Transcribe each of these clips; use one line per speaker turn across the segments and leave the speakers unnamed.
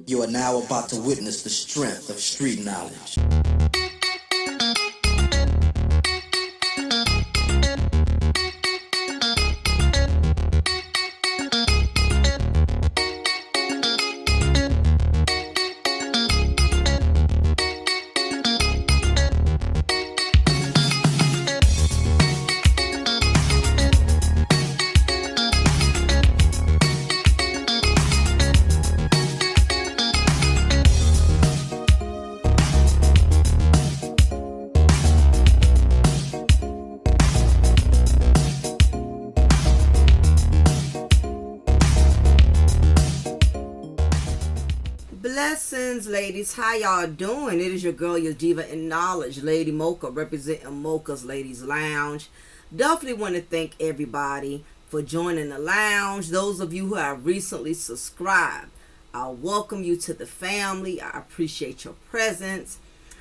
You are now about to witness the strength of street knowledge.
Blessings, ladies. How y'all doing? It is your girl, your diva in knowledge, Lady Mocha, representing Mocha's Ladies Lounge. Definitely want to thank everybody for joining the lounge. Those of you who have recently subscribed, I welcome you to the family. I appreciate your presence.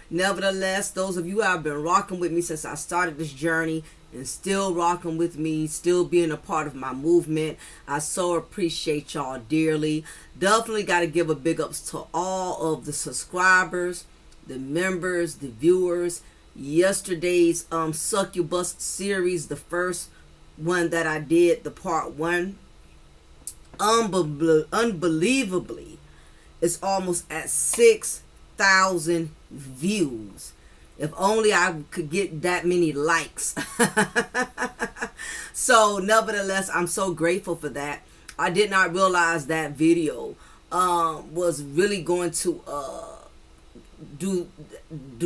Nevertheless, those of you who have been rocking with me since I started this journey and still rocking with me, still being a part of my movement, I so appreciate y'all dearly. Definitely got to give a big ups to all of the subscribers, the members, the viewers. Yesterday's Succubus series, the first one that I did, the part one, unbelievably, it's almost at 6,000 views. If only I could get that many likes. So nevertheless, I'm so grateful for that. I did not realize that video was really going to do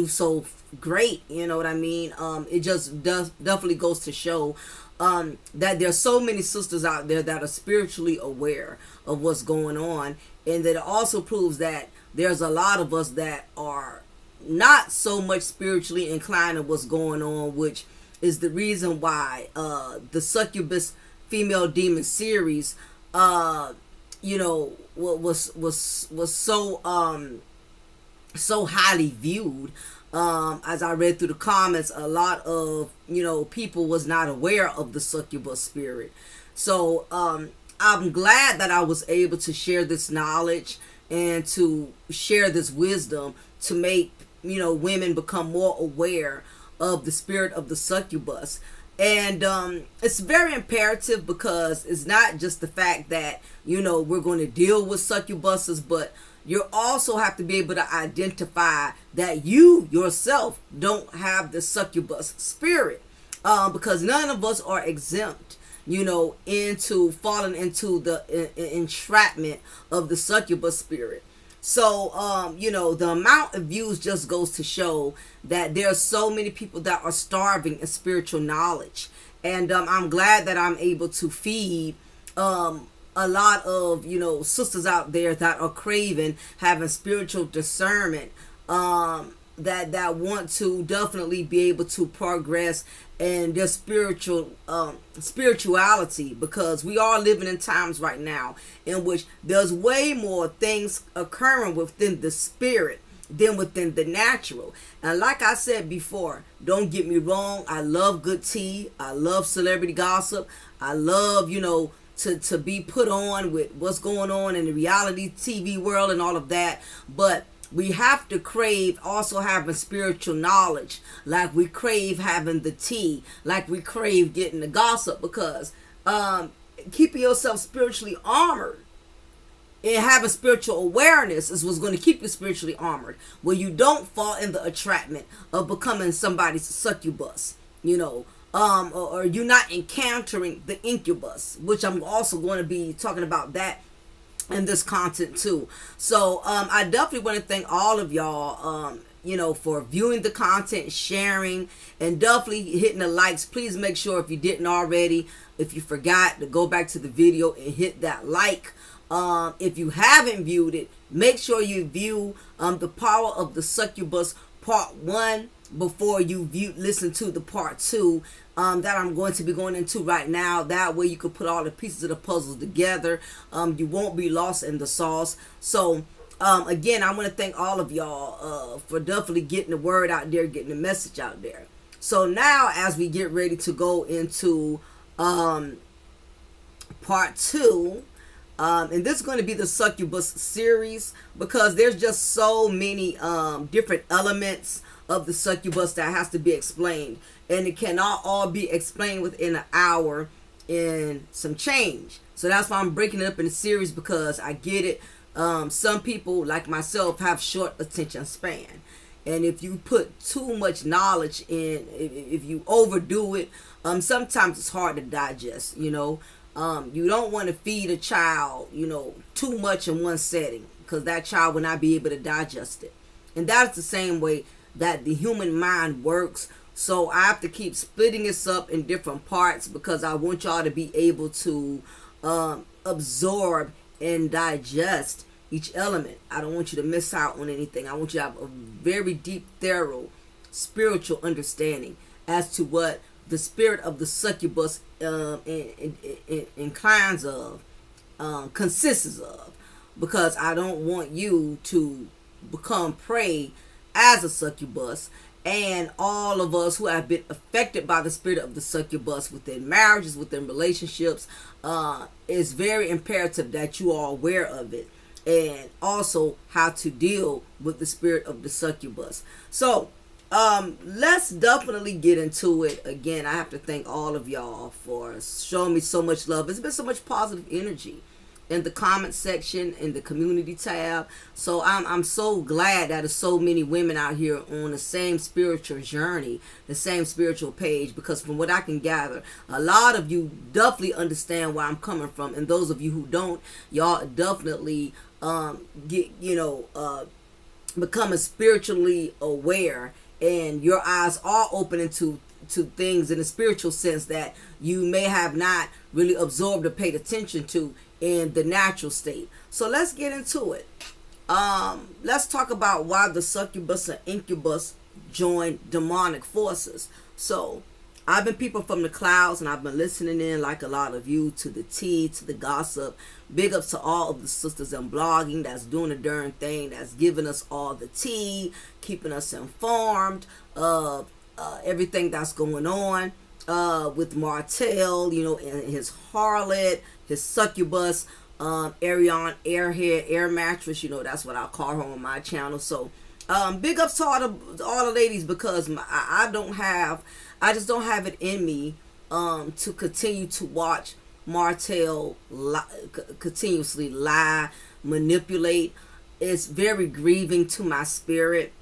so great. You know what I mean? It just definitely goes to show that there's so many sisters out there that are spiritually aware of what's going on, and that it also proves that there's a lot of us that are not so much spiritually inclined to what's going on, which is the reason why the Succubus female demon series you know, was so highly viewed. As I read through the comments, a lot of, you know, people was not aware of the succubus spirit. So I'm glad that I was able to share this knowledge and to share this wisdom to make, you know, women become more aware of the spirit of the succubus. And it's very imperative, because it's not just the fact that, you know, we're going to deal with succubuses, but you also have to be able to identify that you yourself don't have the succubus spirit, because none of us are exempt, you know, into falling into the entrapment of the succubus spirit. So, you know, the amount of views just goes to show that there are so many people that are starving in spiritual knowledge. And I'm glad that I'm able to feed a lot of, you know, sisters out there that are craving having spiritual discernment, that want to definitely be able to progress in their spirituality, because we are living in times right now in which there's way more things occurring within the spirit than within the natural. And like I said before, don't get me wrong, I love good tea, I love celebrity gossip, I love, you know, to be put on with what's going on in the reality TV world and all of that. But we have to crave also having spiritual knowledge, like we crave having the tea, like we crave getting the gossip, because keeping yourself spiritually armored and having spiritual awareness is what's going to keep you spiritually armored, where you don't fall in the entrapment of becoming somebody's succubus, you know, or you're not encountering the incubus, which I'm also going to be talking about that in this content too. So I definitely want to thank all of y'all, you know, for viewing the content, sharing, and definitely hitting the likes. Please make sure, if you didn't already, if you forgot, to go back to the video and hit that like. If you haven't viewed it, make sure you view the Power of the Succubus part 1 before you listen to the part 2 that I'm going to be going into right now. That way you can put all the pieces of the puzzle together. You won't be lost in the sauce. So again, I want to thank all of y'all for definitely getting the word out there, getting the message out there. So now, as we get ready to go into part 2, And this is going to be the succubus series, because there's just so many different elements of the succubus that has to be explained, and it cannot all be explained within an hour and some change. So that's why I'm breaking it up in a series, because I get it. Some people like myself have short attention span, and if you put too much knowledge in, if you overdo it, sometimes it's hard to digest. You don't want to feed a child too much in one setting, because that child will not be able to digest it. And that's the same way that the human mind works. So I have to keep splitting this up in different parts, because I want y'all to be able to absorb and digest each element. I don't want you to miss out on anything. I want you to have a very deep, thorough spiritual understanding as to what the spirit of the succubus inclines of, consists of, because I don't want you to become prey as a succubus. And all of us who have been affected by the spirit of the succubus within marriages, within relationships, it's very imperative that you are aware of it, and also how to deal with the spirit of the succubus. So let's definitely get into it. Again, I have to thank all of y'all for showing me so much love. It's been so much positive energy in the comment section, in the community tab. So I'm so glad that there's so many women out here on the same spiritual journey, the same spiritual page, because from what I can gather, a lot of you definitely understand where I'm coming from, and those of you who don't, y'all definitely becoming spiritually aware, and your eyes are opening to things in a spiritual sense that you may have not really absorbed or paid attention to in the natural state. So let's get into it. Let's talk about why the succubus and incubus join demonic forces. So I've been peeping from the clouds, and I've been listening in, like a lot of you, to the tea, to the gossip. Big ups to all of the sisters in blogging that's doing the darn thing, that's giving us all the tea, keeping us informed of everything that's going on with Martell, and his harlot, his succubus, Arion, airhead, air mattress. That's what I call her on my channel. So big ups to all the ladies, because I just don't have it in me to continue to watch Martell continuously lie, manipulate. It's very grieving to my spirit.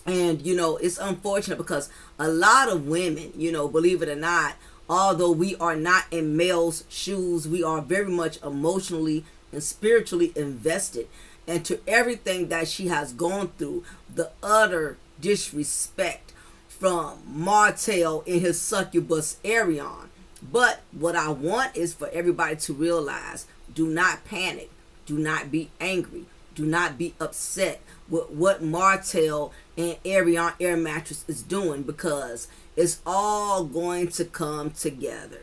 And it's unfortunate, because a lot of women, believe it or not, although we are not in male's shoes, we are very much emotionally and spiritually invested into everything that she has gone through. The utter disrespect from Martell in his succubus Arion. But what I want is for everybody to realize, do not panic, do not be angry, do not be upset with what Martell and Arion air mattress is doing, because it's all going to come together,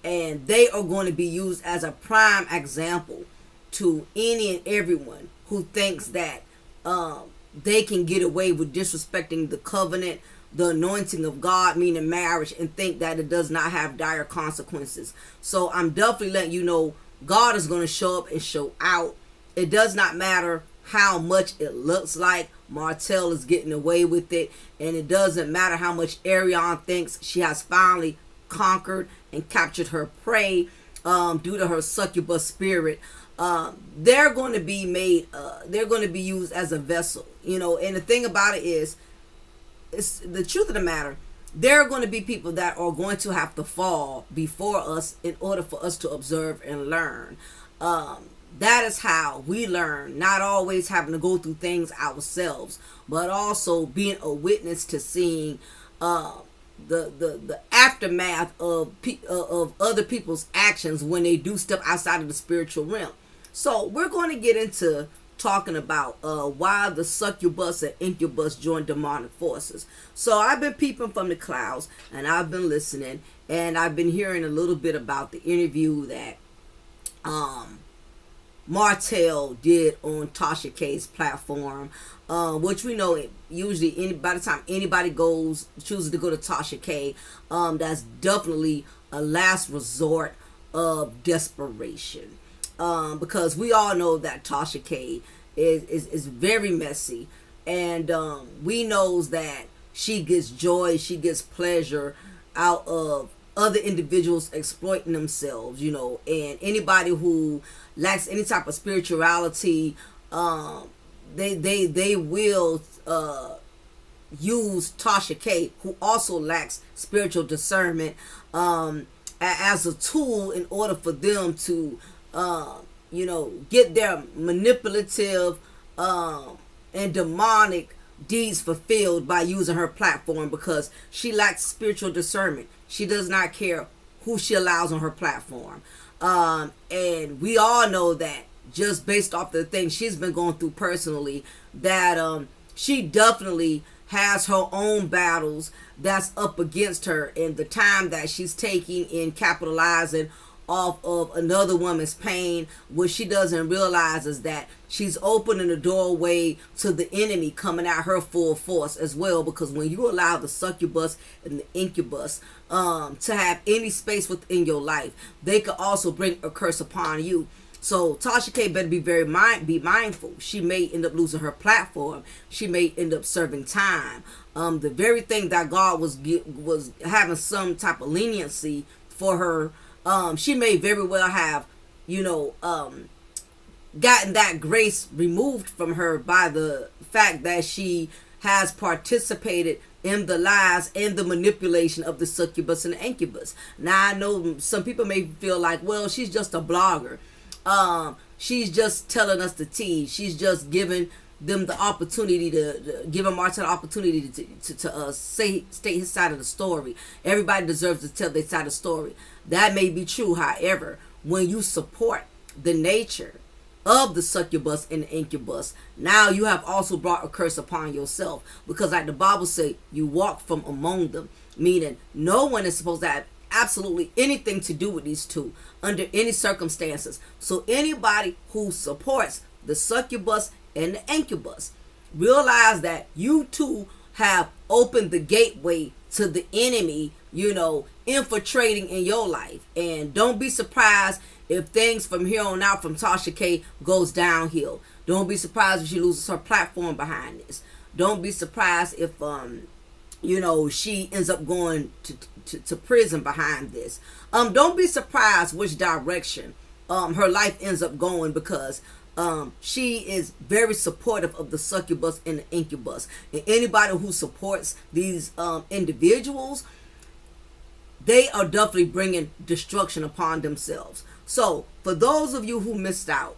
and they are going to be used as a prime example to any and everyone who thinks that they can get away with disrespecting the covenant, the anointing of God, meaning marriage, and think that it does not have dire consequences. So I'm definitely letting you know, God is going to show up and show out. It does not matter how much it looks like Martell is getting away with it, and it doesn't matter how much Arion thinks she has finally conquered and captured her prey due to her succubus spirit. They're going to be they're going to be used as a vessel, and the thing about it is, it's the truth of the matter, there are going to be people that are going to have to fall before us in order for us to observe and learn. That is how we learn, not always having to go through things ourselves, but also being a witness to seeing the aftermath of other people's actions when they do step outside of the spiritual realm. So we're going to get into talking about why the succubus and incubus join demonic forces. So I've been peeping from the clouds, and I've been listening, and I've been hearing a little bit about the interview that Martell did on Tasha K's platform, which we know usually by the time anybody chooses to go to Tasha K, that's definitely a last resort of desperation. because we all know that Tasha K is very messy, and we knows that she gets joy, she gets pleasure out of other individuals exploiting themselves, you know. And anybody who lacks any type of spirituality, they will use Tasha K, who also lacks spiritual discernment, as a tool in order for them to you know, get their manipulative and demonic deeds fulfilled by using her platform, because she lacks spiritual discernment. She does not care who she allows on her platform. And we all know that, just based off the things she's been going through personally, that she definitely has her own battles that's up against her, and the time that she's taking in capitalizing off of another woman's pain. What she doesn't realize is that she's opening the doorway to the enemy coming at her full force as well, because when you allow the succubus and the incubus to have any space within your life, they could also bring a curse upon you. So Tasha K better be be mindful. She may end up losing her platform. She may end up serving time. The very thing that God was having some type of leniency for her, she may very well have, you know, gotten that grace removed from her by the fact that she has participated in the lies and the manipulation of the succubus and the incubus. Now, I know some people may feel like, well, she's just a blogger. She's just telling us the tea. She's just giving them the opportunity to give him Martin the opportunity to state his side of the story. Everybody deserves to tell their side of the story. That may be true. However, when you support the nature of the succubus and the incubus, now you have also brought a curse upon yourself, because like the Bible say, you walk from among them, meaning no one is supposed to have absolutely anything to do with these two under any circumstances. So anybody who supports the succubus and the incubus, realize that you too have opened the gateway to the enemy, you know, infiltrating in your life. And don't be surprised if things from here on out from Tasha K goes downhill. Don't be surprised if she loses her platform behind this. Don't be surprised if you know, she ends up going to prison behind this. Don't be surprised which direction her life ends up going, because she is very supportive of the succubus and the incubus. And anybody who supports these individuals, they are definitely bringing destruction upon themselves. So for those of you who missed out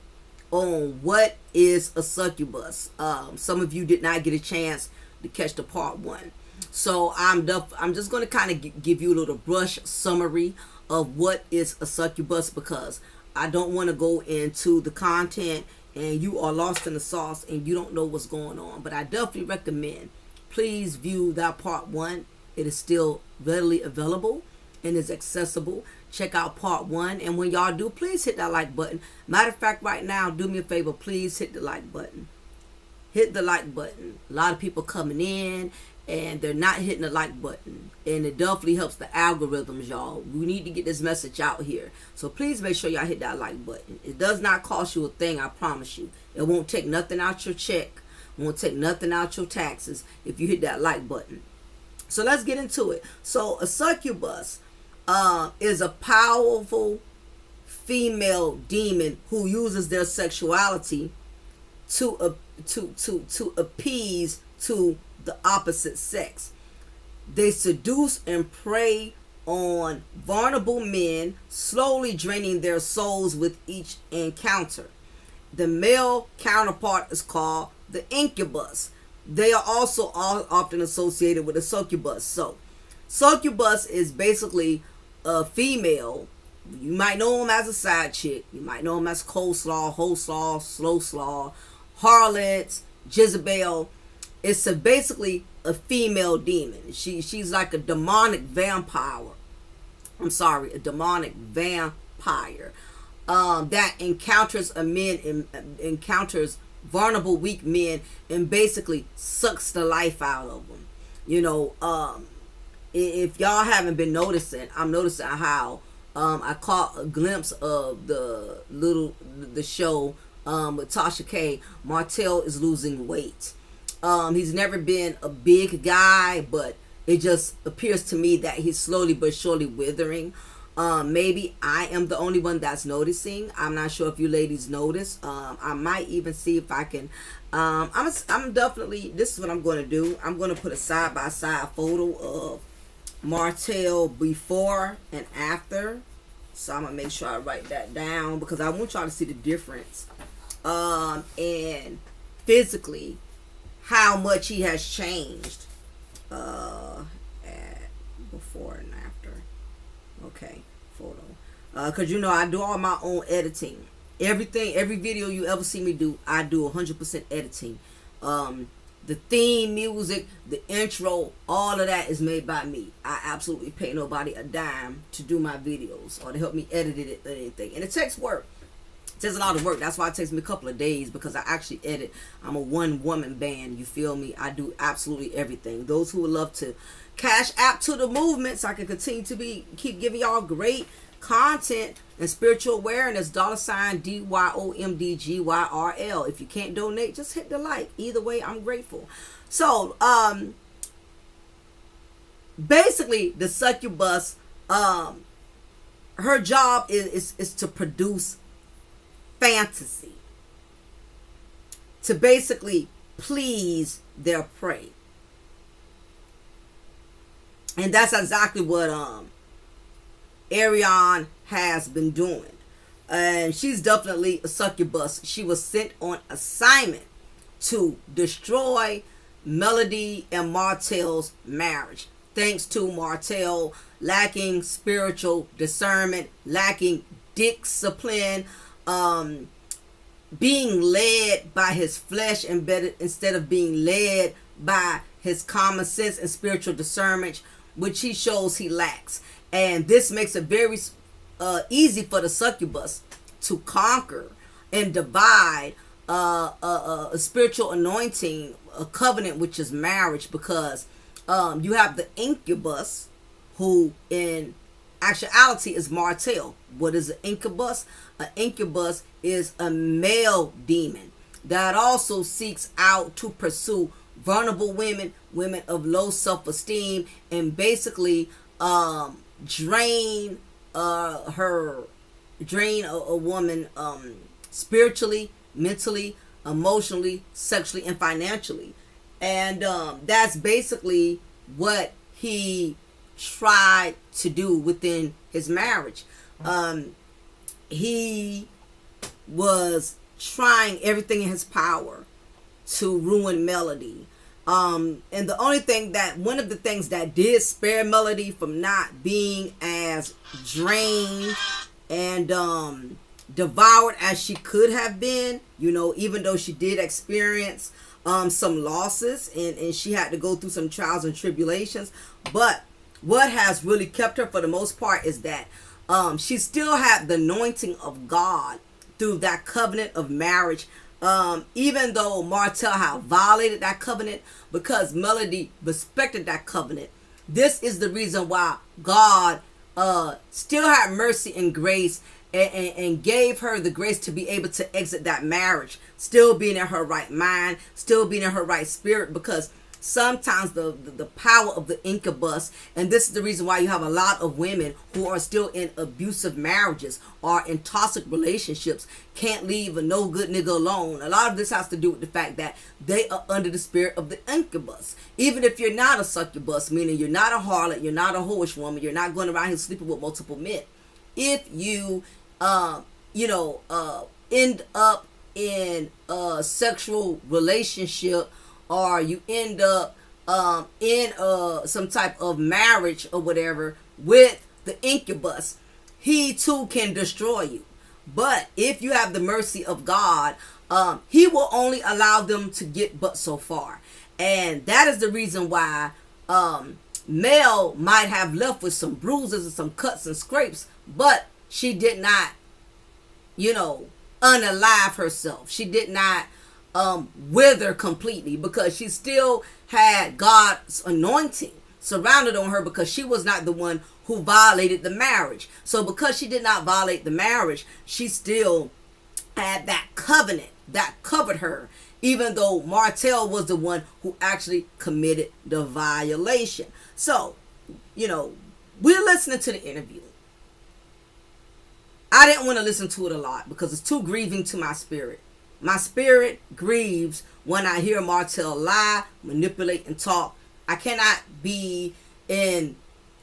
on what is a succubus, some of you did not get a chance to catch the part one. So I'm just going to kind of give you a little brush summary of what is a succubus, because I don't want to go into the content and you are lost in the sauce and you don't know what's going on. But I definitely recommend, please view that part one. It is still readily available and is accessible. Check out part one, and when y'all do, please hit that like button. Matter of fact, right now, do me a favor, please hit the like button. Hit the like button. A lot of people coming in and they're not hitting the like button, and it definitely helps the algorithms, y'all. We need to get this message out here, so please make sure y'all hit that like button. It does not cost you a thing, I promise you. It won't take nothing out your check, it won't take nothing out your taxes if you hit that like button. So let's get into it. So a succubus is a powerful female demon who uses their sexuality to appease to the opposite sex. They seduce and prey on vulnerable men, slowly draining their souls with each encounter. The male counterpart is called the incubus. They are also often associated with a succubus. So succubus is basically a female. You might know them as a side chick. You might know them as coleslaw, wholeslaw, slow slaw, harlots, Jezebel. It's basically a female demon. She's like a demonic vampire. A demonic vampire that encounters encounters vulnerable, weak men, and basically sucks the life out of them. You know, if y'all haven't been noticing, I'm noticing how I caught a glimpse of the show with Tasha K. Martell is losing weight. He's never been a big guy, but it just appears to me that he's slowly but surely withering. Maybe I am the only one that's noticing. I'm not sure if you ladies notice. I might even see if I can. I'm definitely. This is what I'm going to do. I'm going to put a side-by-side photo of Martell before and after. So I'm gonna make sure I write that down because I want y'all to see the difference. And physically, how much he has changed. At before and after. Okay, photo. Cause I do all my own editing. Every video you ever see me do, I do 100% editing. The theme music, the intro, all of that is made by me. I absolutely pay nobody a dime to do my videos or to help me edit it or anything. And it takes work. It takes a lot of work. That's why it takes me a couple of days, because I actually edit. I'm a one-woman band. You feel me? I do absolutely everything. Those who would love to cash app to the movement so I can continue to keep giving y'all great content and spiritual awareness, $DYOMDGYRL. If you can't donate, just hit the like. Either way, I'm grateful. So basically the succubus, her job is to produce fantasy, to basically please their prey. And that's exactly what Ariane has been doing. And she's definitely a succubus. She was sent on assignment to destroy Melody and Martell's marriage. Thanks to Martell lacking spiritual discernment, lacking discipline, being led by his flesh instead of being led by his common sense and spiritual discernment, which he shows he lacks. And this makes it very easy for the succubus to conquer and divide a spiritual anointing, a covenant, which is marriage, because you have the incubus, who in actuality is Martell. What is an incubus? An incubus is a male demon that also seeks out to pursue vulnerable women, women of low self-esteem, and basically drain a woman spiritually, mentally, emotionally, sexually, and financially. And that's basically what he tried to do within his marriage. He was trying everything in his power to ruin Melody. And the only thing one of the things that did spare Melody from not being as drained and devoured as she could have been, even though she did experience some losses and she had to go through some trials and tribulations. But what has really kept her for the most part is that she still had the anointing of God through that covenant of marriage. Even though Martell had violated that covenant, because Melody respected that covenant, this is the reason why God still had mercy and grace and gave her the grace to be able to exit that marriage, still being in her right mind, still being in her right spirit, because sometimes the power of the incubus, and this is the reason why you have a lot of women who are still in abusive marriages or in toxic relationships, can't leave a no good nigga alone. A lot of this has to do with the fact that they are under the spirit of the incubus. Even if you're not a succubus, meaning you're not a harlot, you're not a whorish woman, you're not going around here sleeping with multiple men. If you end up in a sexual relationship, or you end up in some type of marriage or whatever with the incubus, he too can destroy you. But if you have the mercy of God, he will only allow them to get but so far. And that is the reason why Mel might have left with some bruises and some cuts and scrapes, but she did not, unalive herself. She did not wither completely, because she still had God's anointing surrounded on her, because she was not the one who violated the marriage. So because she did not violate the marriage, she still had that covenant that covered her, even though Martell was the one who actually committed the violation. So, we're listening to the interview. I didn't want to listen to it a lot because it's too grieving to my spirit. My spirit grieves when I hear Martell lie, manipulate, and talk. I cannot be in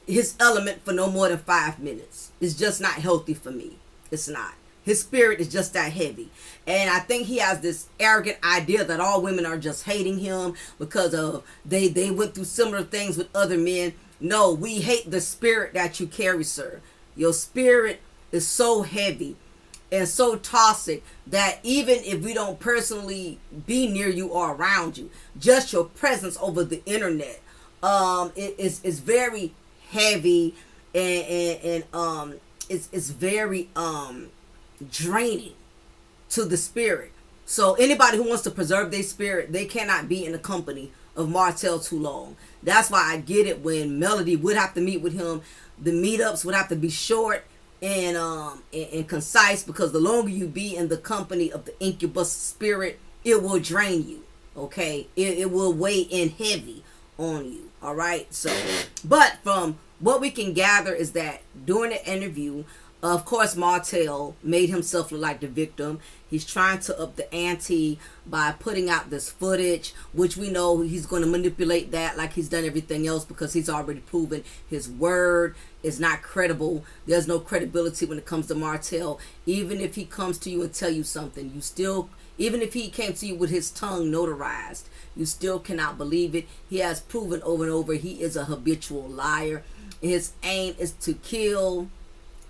his element for no more than 5 minutes. It's just not healthy for me. It's not. His spirit is just that heavy. And I think he has this arrogant idea that all women are just hating him because of they went through similar things with other men. No, we hate the spirit that you carry, sir. Your spirit is so heavy and so toxic that even if we don't personally be near you or around you, just your presence over the internet is very heavy and it's very draining to the spirit. So anybody who wants to preserve their spirit, they cannot be in the company of Martell too long. That's why I get it when Melody would have to meet with him. The meetups would have to be short and concise, because the longer you be in the company of the incubus spirit, it will drain you. Okay, it will weigh in heavy on you. All right. So, but from what we can gather is that during the interview, of course, Martell made himself look like the victim. He's trying to up the ante by putting out this footage, which we know he's going to manipulate that like he's done everything else, because he's already proven his word is not credible. There's no credibility when it comes to Martell. Even if he comes to you and tell you something, you still, even if he came to you with his tongue notarized, you still cannot believe it. He has proven over and over he is a habitual liar. His aim is to kill,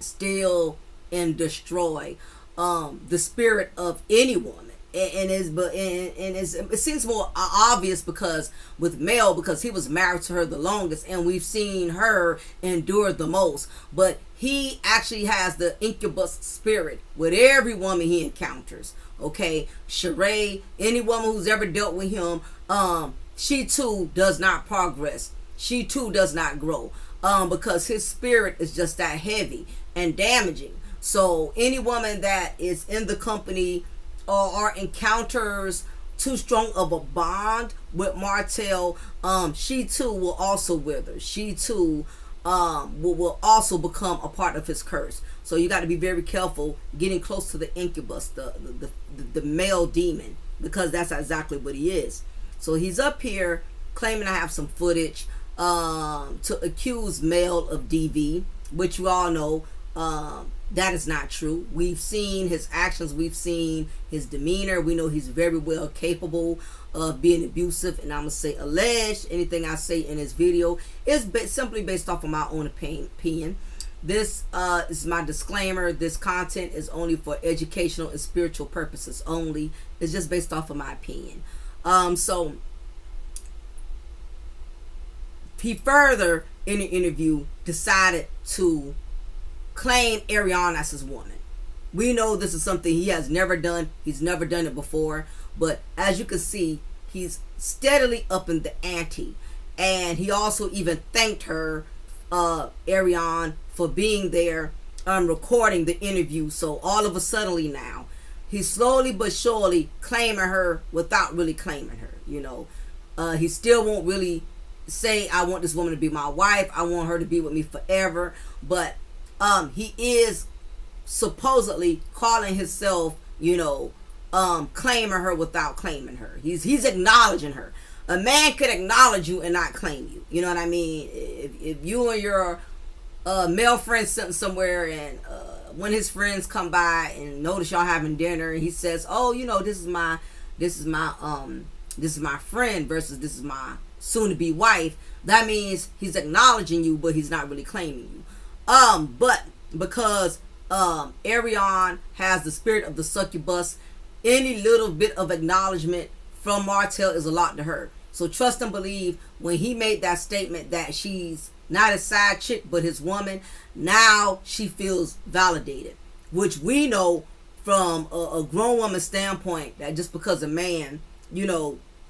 steal, and destroy the spirit of any woman. It seems more obvious because with Mel, because he was married to her the longest and we've seen her endure the most. But he actually has the incubus spirit with every woman he encounters. Okay, Sheree, any woman who's ever dealt with him, she too does not progress. She too does not grow. Because his spirit is just that heavy and damaging. So any woman that is in the company or encounters too strong of a bond with Martell, she too will also wither. She too will also become a part of his curse. So you got to be very careful getting close to the incubus, the male demon, because that's exactly what he is. So he's up here claiming to have some footage to accuse Mel of DV, which you all know that is not true. We've seen his actions, we've seen his demeanor. We know he's very well capable of being abusive, and I'm gonna say alleged. Anything I say in this video is simply based off of my own opinion. This is my disclaimer. This content is only for educational and spiritual purposes only. It's just based off of my opinion. So he further in the interview decided to claim Ariane as his woman. We know this is something he has never done. He's never done it before. But as you can see, he's steadily upping the ante. And he also even thanked her, Ariane, for being there recording the interview. So all of a sudden now, he's slowly but surely claiming her without really claiming her. He still won't really say, I want this woman to be my wife, I want her to be with me forever. But he is supposedly calling himself, claiming her without claiming her. He's acknowledging her. A man could acknowledge you and not claim you. You know what I mean? If you and your male friend sitting somewhere, and when his friends come by and notice y'all having dinner, and he says, "Oh, this is my friend," versus "this is my soon-to-be wife," that means he's acknowledging you, but he's not really claiming you. But because Ariane has the spirit of the succubus, any little bit of acknowledgement from Martell is a lot to her. So trust and believe, when he made that statement that she's not his side chick but his woman, now she feels validated, which we know from a grown woman's standpoint, that just because a man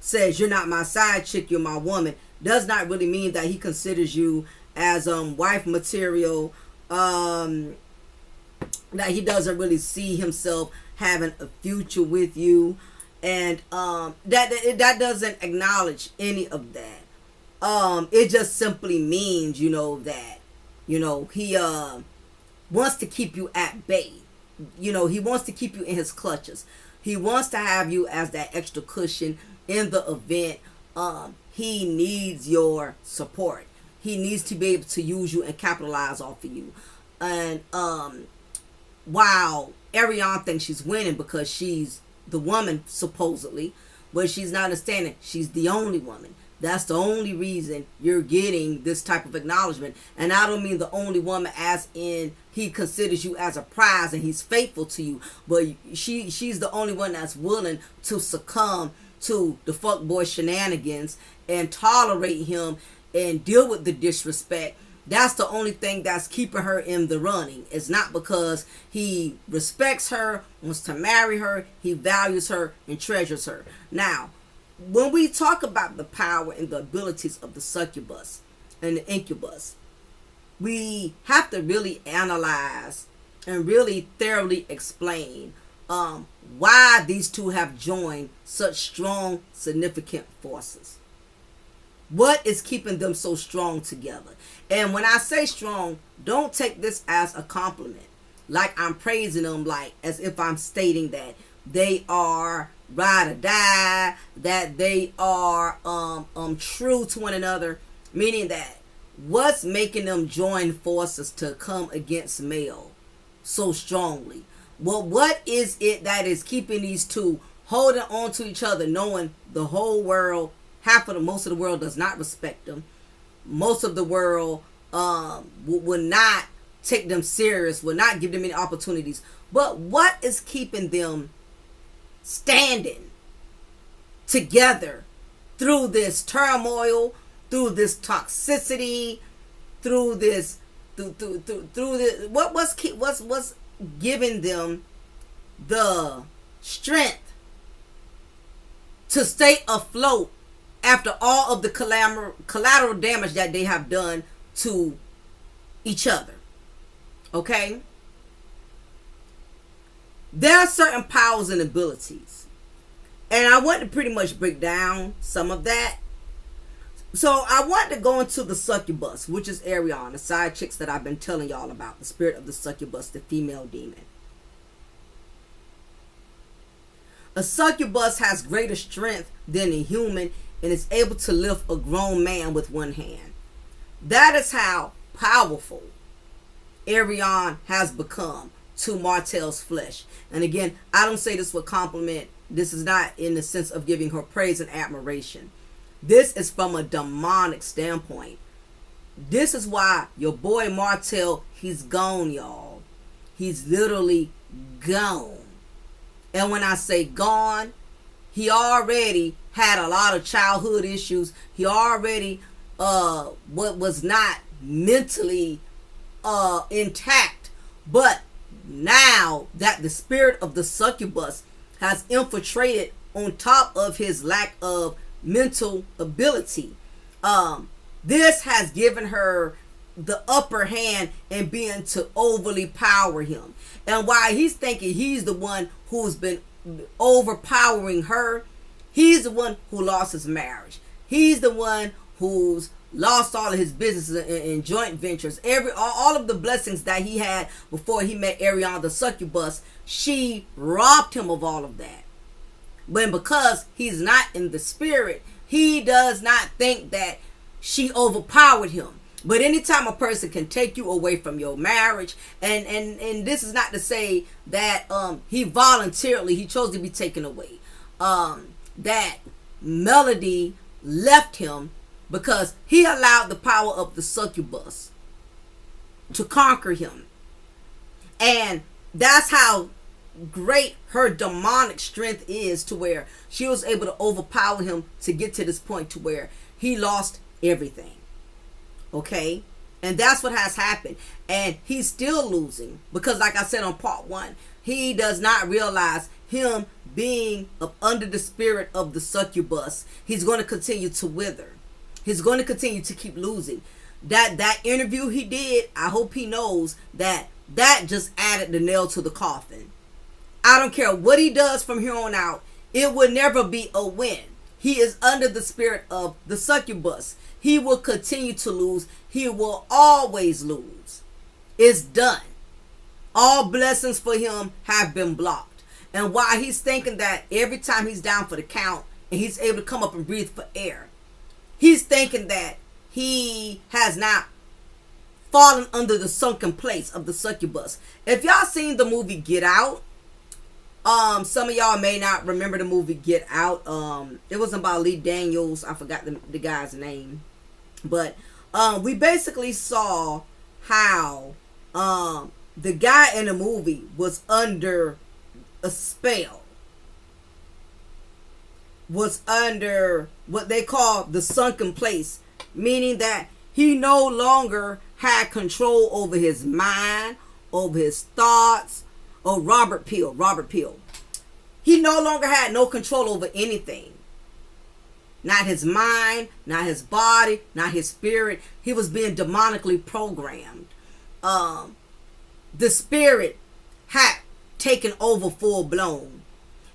says you're not my side chick, you're my woman, does not really mean that he considers you as wife material, that he doesn't really see himself having a future with you, and that doesn't acknowledge any of that. It just simply means, that he wants to keep you at bay. He wants to keep you in his clutches. He wants to have you as that extra cushion in the event he needs your support. He needs to be able to use you and capitalize off of you. And while Ariane thinks she's winning because she's the woman, supposedly, but she's not understanding she's the only woman. That's the only reason you're getting this type of acknowledgement. And I don't mean the only woman as in he considers you as a prize and he's faithful to you, but she's the only one that's willing to succumb to the fuckboy shenanigans and tolerate him and deal with the disrespect. That's the only thing that's keeping her in the running. It's not because he respects her, wants to marry her, he values her and treasures her. Now, when we talk about the power and the abilities of the succubus and the incubus, we have to really analyze and really thoroughly explain why these two have joined such strong, significant forces. What is keeping them so strong together? And when I say strong, don't take this as a compliment. Like I'm praising them, like as if I'm stating that they are ride or die, that they are true to one another, meaning that what's making them join forces to come against male so strongly? Well, what is it that is keeping these two holding on to each other, knowing the whole world, most of the world does not respect them. Most of the world will not take them serious, will not give them any opportunities. But what is keeping them standing together through this turmoil, through this toxicity, through this what's giving them the strength to stay afloat after all of the collateral damage that they have done to each other? Okay? There are certain powers and abilities, and I want to pretty much break down some of that. So I want to go into the succubus, which is Ariane, the side chicks that I've been telling y'all about, the spirit of the succubus, the female demon. A succubus has greater strength than a human and is able to lift a grown man with one hand. That is how powerful Ariane has become to Martell's flesh. And again, I don't say this with compliment. This is not in the sense of giving her praise and admiration. This is from a demonic standpoint. This is why your boy Martell, he's gone, y'all. He's literally gone. And when I say gone, he already had a lot of childhood issues. He already was not mentally intact. But now that the spirit of the succubus has infiltrated on top of his lack of mental ability, this has given her the upper hand and being to overly power him. And while he's thinking he's the one who's been overpowering her, he's the one who lost his marriage. He's the one who's lost all of his businesses and joint ventures. All of the blessings that he had before he met Ariane the succubus, she robbed him of all of that. But because he's not in the spirit, he does not think that she overpowered him. But anytime a person can take you away from your marriage, and this is not to say that he voluntarily, he chose to be taken away. That Melody left him because he allowed the power of the succubus to conquer him. And that's how great her demonic strength is, to where she was able to overpower him to get to this point to where he lost everything. Okay? And that's what has happened. And he's still losing because, like I said on part 1, he does not realize him being under the spirit of the succubus. He's going to continue to wither. He's going to continue to keep losing. that interview he did, I hope he knows that just added the nail to the coffin. I don't care what he does from here on out, it will never be a win. He is under the spirit of the succubus. He will continue to lose. He will always lose. It's done. All blessings for him have been blocked. And while he's thinking that every time he's down for the count and he's able to come up and breathe for air, he's thinking that he has not fallen under the sunken place of the succubus. If y'all seen the movie Get Out, some of y'all may not remember the movie Get Out. It was about Lee Daniels. I forgot the guy's name. But we basically saw how the guy in the movie was under a spell. Was under what they call the sunken place. Meaning that he no longer had control over his mind, over his thoughts. Oh, Robert Peel. He no longer had no control over anything. Not his mind, not his body, not his spirit. He was being demonically programmed. The spirit had taken over full blown.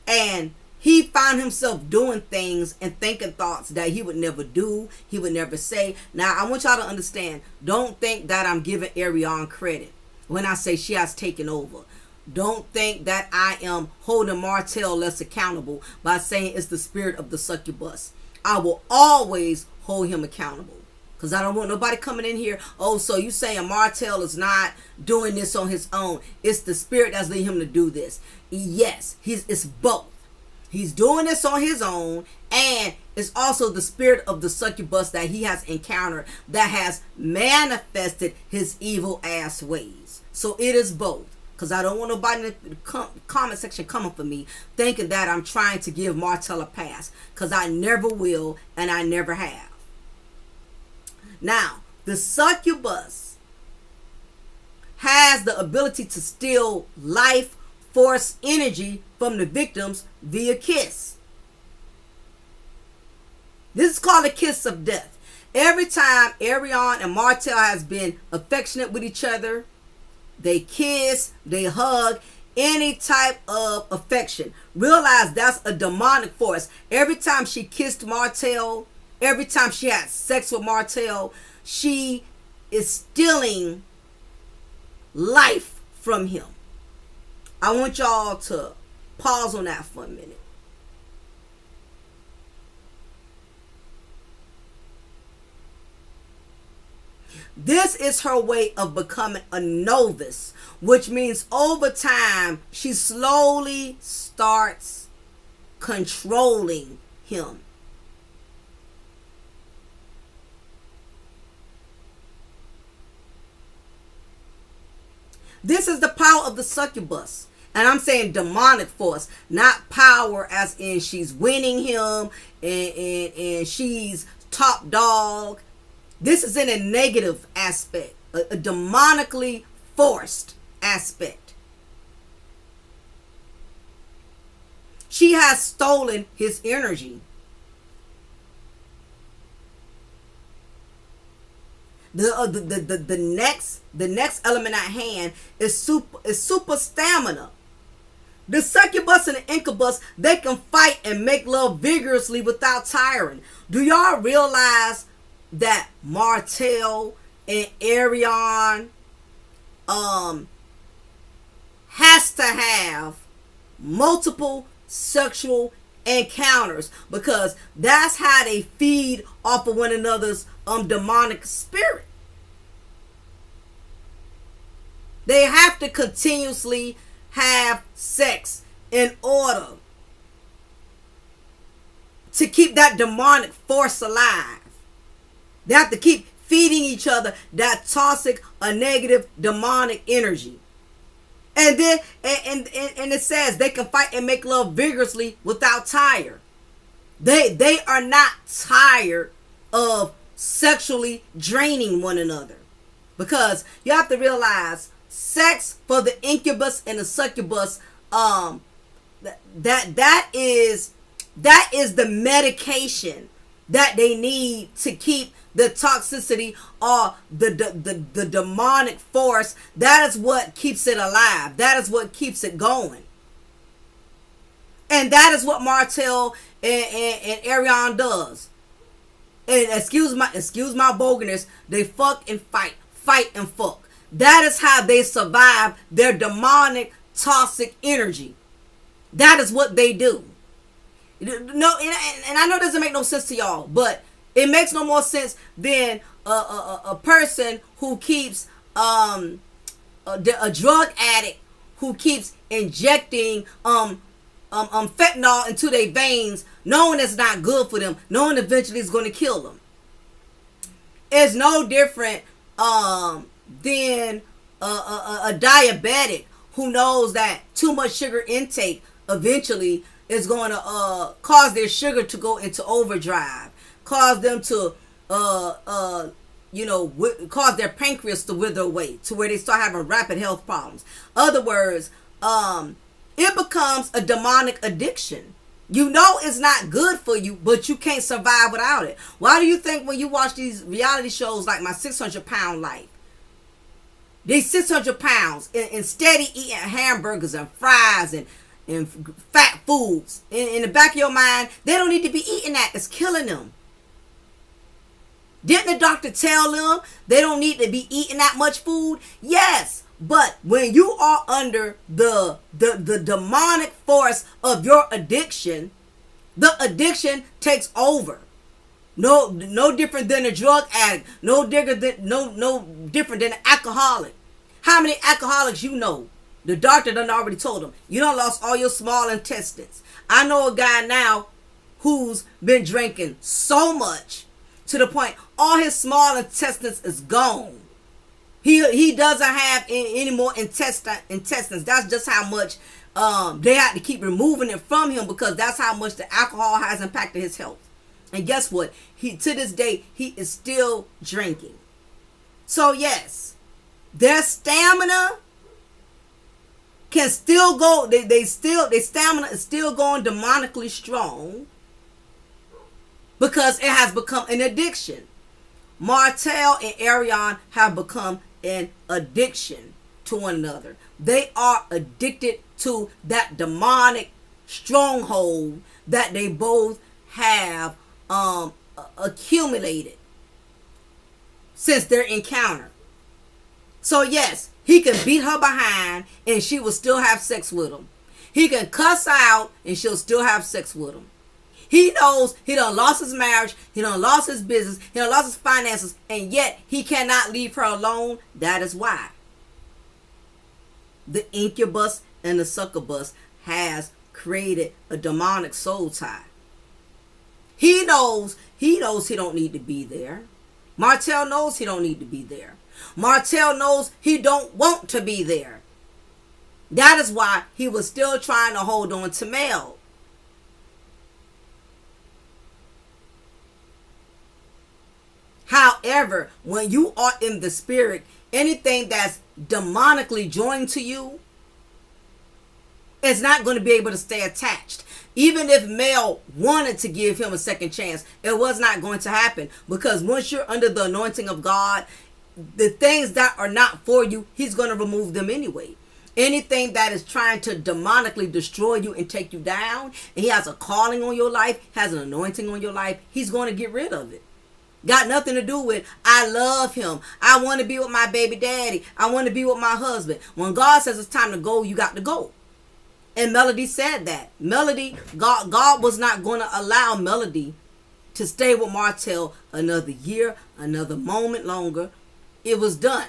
And he found himself doing things and thinking thoughts that he would never do. He would never say. Now, I want y'all to understand. Don't think that I'm giving Ariane credit when I say she has taken over. Don't think that I am holding Martell less accountable by saying it's the spirit of the succubus. I will always hold him accountable. Because I don't want nobody coming in here, oh, so you saying Martell is not doing this on his own. It's the spirit that's leading him to do this. Yes, it's both. He's doing this on his own, and it's also the spirit of the succubus that he has encountered that has manifested his evil ass ways. So it is both. Because I don't want nobody in the comment section coming for me thinking that I'm trying to give Martell a pass. Because I never will and I never have. Now, the succubus has the ability to steal life force energy from the victims via kiss. This is called a kiss of death. Every time Ariane and Martell has been affectionate with each other, they kiss, they hug, any type of affection. Realize that's a demonic force. Every time she kissed Martell, every time she had sex with Martell, she is stealing life from him. I want y'all to pause on that for a minute. This is her way of becoming a novice, which means over time she slowly starts controlling him. This is the power of the succubus. And I'm saying demonic force, not power as in she's winning him and she's top dog. This is in a negative aspect, a demonically forced aspect. She has stolen his energy. The next element at hand is super stamina. The succubus and the incubus, they can fight and make love vigorously without tiring. Do y'all realize that Martell and Ariane has to have multiple sexual encounters? Because that's how they feed off of one another's demonic spirit. They have to continuously have sex in order to keep that demonic force alive. They have to keep feeding each other that toxic or negative demonic energy. And then and it says they can fight and make love vigorously without tire. They are not tired of sexually draining one another. Because you have to realize sex for the incubus and the succubus, that is the medication that they need to keep the toxicity or the demonic force. That is what keeps it alive. That is what keeps it going. And that is what Martell and Arion does. And excuse my boldness, they fuck and fight and fuck. That is how they survive their demonic toxic energy. That is what they do. No, and I know it doesn't make no sense to y'all, but it makes no more sense than a person who keeps a drug addict who keeps injecting fentanyl into their veins, knowing it's not good for them, knowing eventually it's going to kill them. It's no different than a diabetic who knows that too much sugar intake eventually is going to cause their sugar to go into overdrive, cause them to cause their pancreas to wither away to where they start having rapid health problems. Other words, it becomes a demonic addiction. You know it's not good for you, but you can't survive without it. Why do you think when you watch these reality shows like My 600 Pound Life, these 600 pounds and steady eating hamburgers and fries and fat foods, in the back of your mind, they don't need to be eating that. It's killing them. Didn't the doctor tell them they don't need to be eating that much food? Yes, but when you are under the demonic force of your addiction, the addiction takes over. No different than a drug addict. No different than an alcoholic. How many alcoholics you know? The doctor done already told them, you done lost all your small intestines. I know a guy now who's been drinking so much to the point all his small intestines is gone. He doesn't have any more intestines. That's just how much they had to keep removing it from him, because that's how much the alcohol has impacted his health. And guess what? To this day, he is still drinking. So yes, their stamina can still go. Their stamina is still going demonically strong because it has become an addiction. Martell and Arion have become an addiction to one another. They are addicted to that demonic stronghold that they both have accumulated since their encounter. So yes, he can beat her behind and she will still have sex with him. He can cuss out and she'll still have sex with him. He knows he done lost his marriage, he done lost his business, he done lost his finances, and yet he cannot leave her alone. That is why the incubus and the succubus has created a demonic soul tie. He knows he don't need to be there. Martell knows he don't need to be there. Martell knows he don't want to be there. That is why he was still trying to hold on to Mel. However, when you are in the spirit, anything that's demonically joined to you is not going to be able to stay attached. Even if Mel wanted to give him a second chance, it was not going to happen, because once you're under the anointing of God, the things that are not for you, he's going to remove them anyway. Anything that is trying to demonically destroy you and take you down, and he has a calling on your life, has an anointing on your life, he's going to get rid of it. Got nothing to do with, I love him, I want to be with my baby daddy, I want to be with my husband. When God says it's time to go, you got to go. And Melody said that. Melody, God was not going to allow Melody to stay with Martell another year, another moment longer. It was done.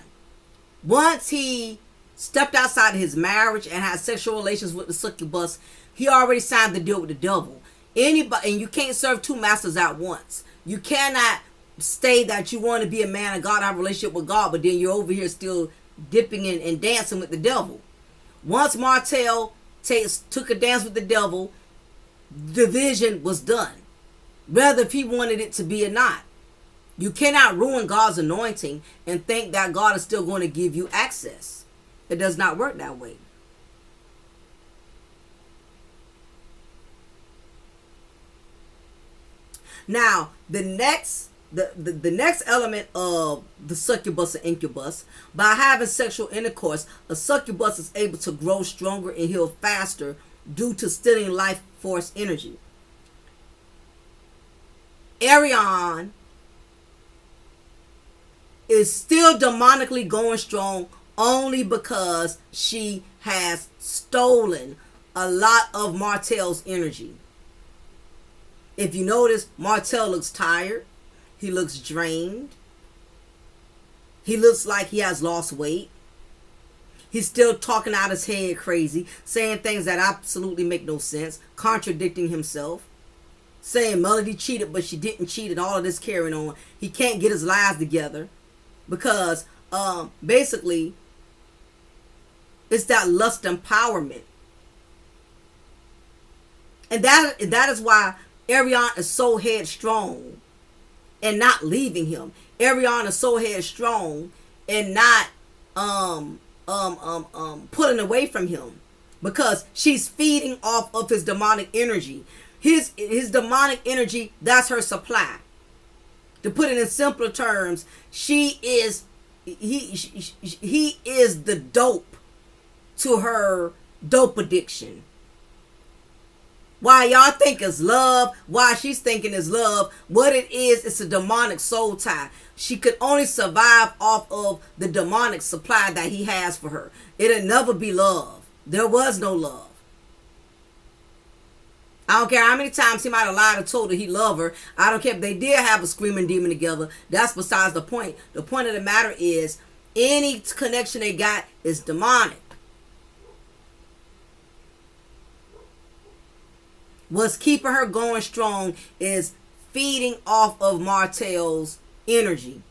Once he stepped outside of his marriage and had sexual relations with the succubus, he already signed the deal with the devil. Anybody, and you can't serve two masters at once. You cannot say that you want to be a man of God, have a relationship with God, but then you're over here still dipping and dancing with the devil. Once Martell took a dance with the devil, the vision was done, whether if he wanted it to be or not. You cannot ruin God's anointing and think that God is still going to give you access. It does not work that way. Now, the next element of the succubus and incubus, by having sexual intercourse, a succubus is able to grow stronger and heal faster due to stealing life force energy. Arion is still demonically going strong only because she has stolen a lot of Martell's energy. If you notice, Martell looks tired. He looks drained. He looks like he has lost weight. He's still talking out his head crazy, saying things that absolutely make no sense, contradicting himself, saying Melody cheated but she didn't cheat, and all of this carrying on. He can't get his lies together because basically it's that lust empowerment. And that is why Arion is so headstrong and not leaving him. Arion is so headstrong and not pulling away from him, because she's feeding off of his demonic energy. His demonic energy, that's her supply. To put it in simpler terms, he is the dope to her dope addiction. Why y'all think it's love, why she's thinking is love, what it is, it's a demonic soul tie. She could only survive off of the demonic supply that he has for her. It'll never be love. There was no love. I don't care how many times he might have lied and told her he loved her. I don't care if they did have a screaming demon together. That's besides the point. The point of the matter is, any connection they got is demonic. What's keeping her going strong is feeding off of Martell's energy.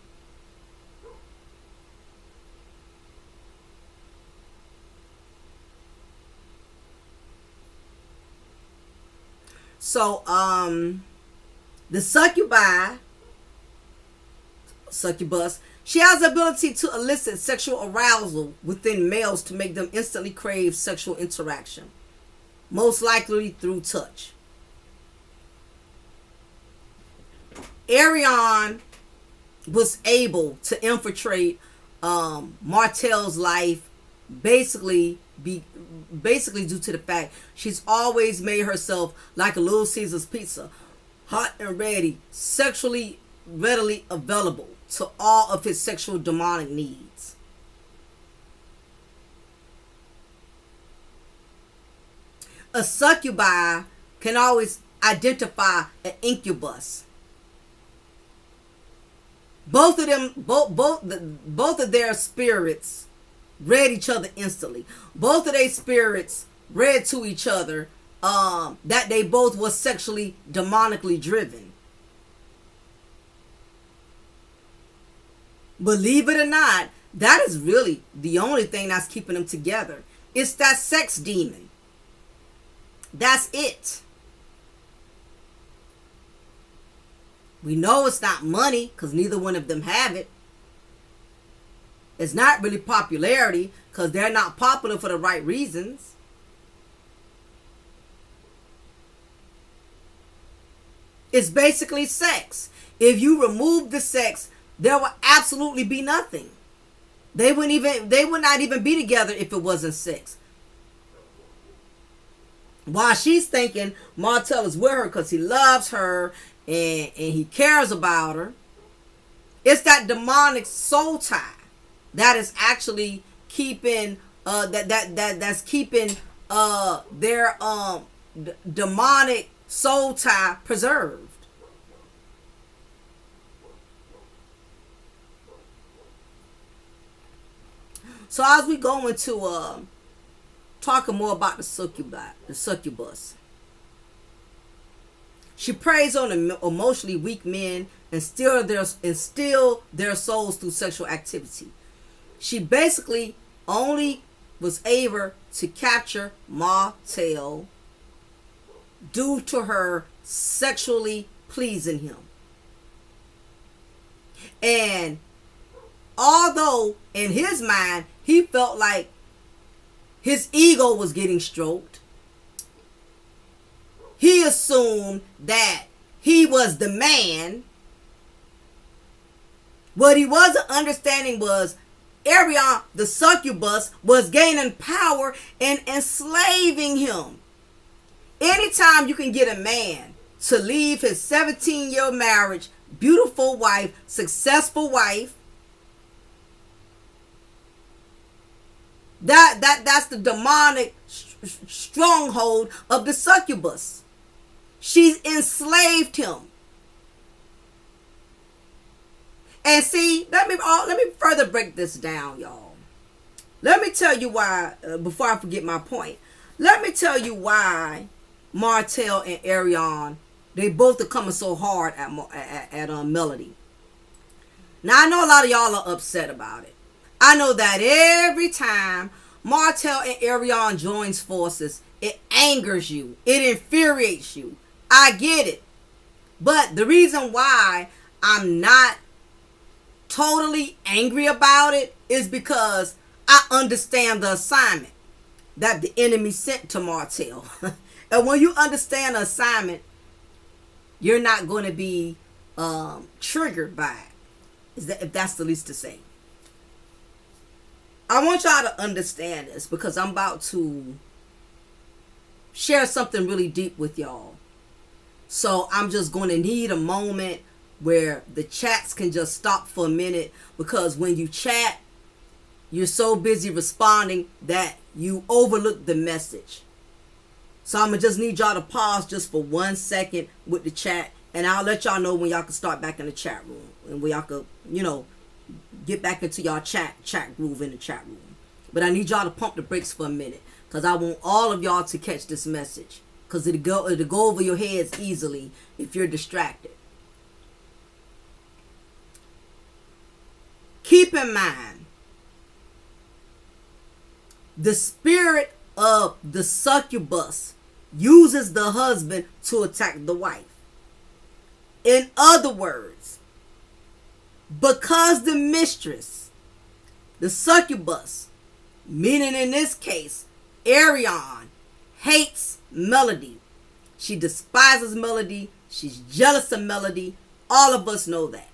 So, the succubus, she has the ability to elicit sexual arousal within males to make them instantly crave sexual interaction, most likely through touch. Arion was able to infiltrate Martell's life basically due to the fact she's always made herself like a Little Caesar's pizza, hot and ready, sexually readily available to all of his sexual demonic needs. A succubi can always identify an incubus. Both of them, both of their spirits read each other instantly. Both of their spirits read to each other that they both were sexually demonically driven. Believe it or not, that is really the only thing that's keeping them together. It's that sex demon. That's it. We know it's not money because neither one of them have it. It's not really popularity because they're not popular for the right reasons. It's basically sex. If you remove the sex, there will absolutely be nothing. They would not even be together if it wasn't sex. While she's thinking Martell is with her because he loves her and he cares about her, it's that demonic soul tie that is actually keeping that's keeping their demonic soul tie preserved. So as we go into talking more about the succubus, she preys on emotionally weak men and steal their souls through sexual activity. She basically only was able to capture Martell due to her sexually pleasing him. And although in his mind he felt like his ego was getting stroked, he assumed that he was the man, what he wasn't understanding was Arion, the succubus, was gaining power and enslaving him. Anytime you can get a man to leave his 17-year marriage, beautiful wife, successful wife, that's the demonic stronghold of the succubus. She enslaved him. And see, let me further break this down, y'all. Let me tell you why, before I forget my point, let me tell you why Martell and Arion, they both are coming so hard at Melody. Now, I know a lot of y'all are upset about it. I know that every time Martell and Arion joins forces, it angers you. It infuriates you. I get it. But the reason why I'm not totally angry about it is because I understand the assignment that the enemy sent to Martell. And when you understand the assignment, you're not going to be triggered by it, if that's the least to say. I want y'all to understand this because I'm about to share something really deep with y'all. So I'm just going to need a moment where the chats can just stop for a minute, because when you chat, you're so busy responding that you overlook the message. So I'm going to just need y'all to pause just for 1 second with the chat, and I'll let y'all know when y'all can start back in the chat room, and when y'all could, get back into y'all chat groove in the chat room. But I need y'all to pump the brakes for a minute, because I want all of y'all to catch this message, because it'll go over your heads easily if you're distracted. Keep in mind, the spirit of the succubus uses the husband to attack the wife. In other words, because the mistress, the succubus, meaning in this case, Arion, hates Melody. She despises Melody. She's jealous of Melody. All of us know that.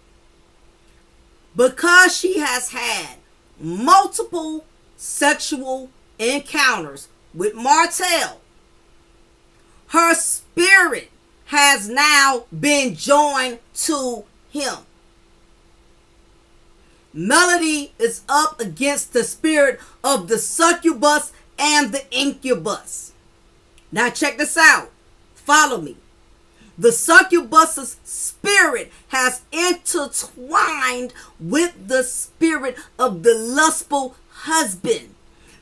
Because she has had multiple sexual encounters with Martell, her spirit has now been joined to him. Melody is up against the spirit of the succubus and the incubus. Now check this out. Follow me. The succubus's spirit has intertwined with the spirit of the lustful husband.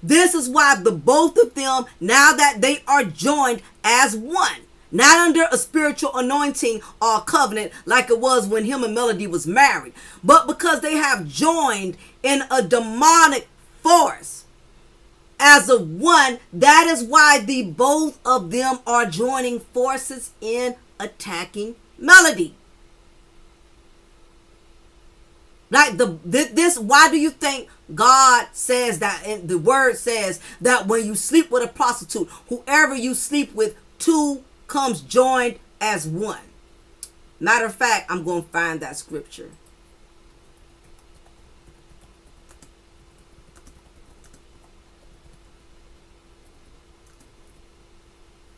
This is why the both of them, now that they are joined as one, not under a spiritual anointing or covenant like it was when him and Melody was married, but because they have joined in a demonic force as a one, that is why the both of them are joining forces in attacking Melody. Like this, why do you think God says that, and the word says that when you sleep with a prostitute, whoever you sleep with, two comes joined as one? Matter of fact, I'm going to find that scripture.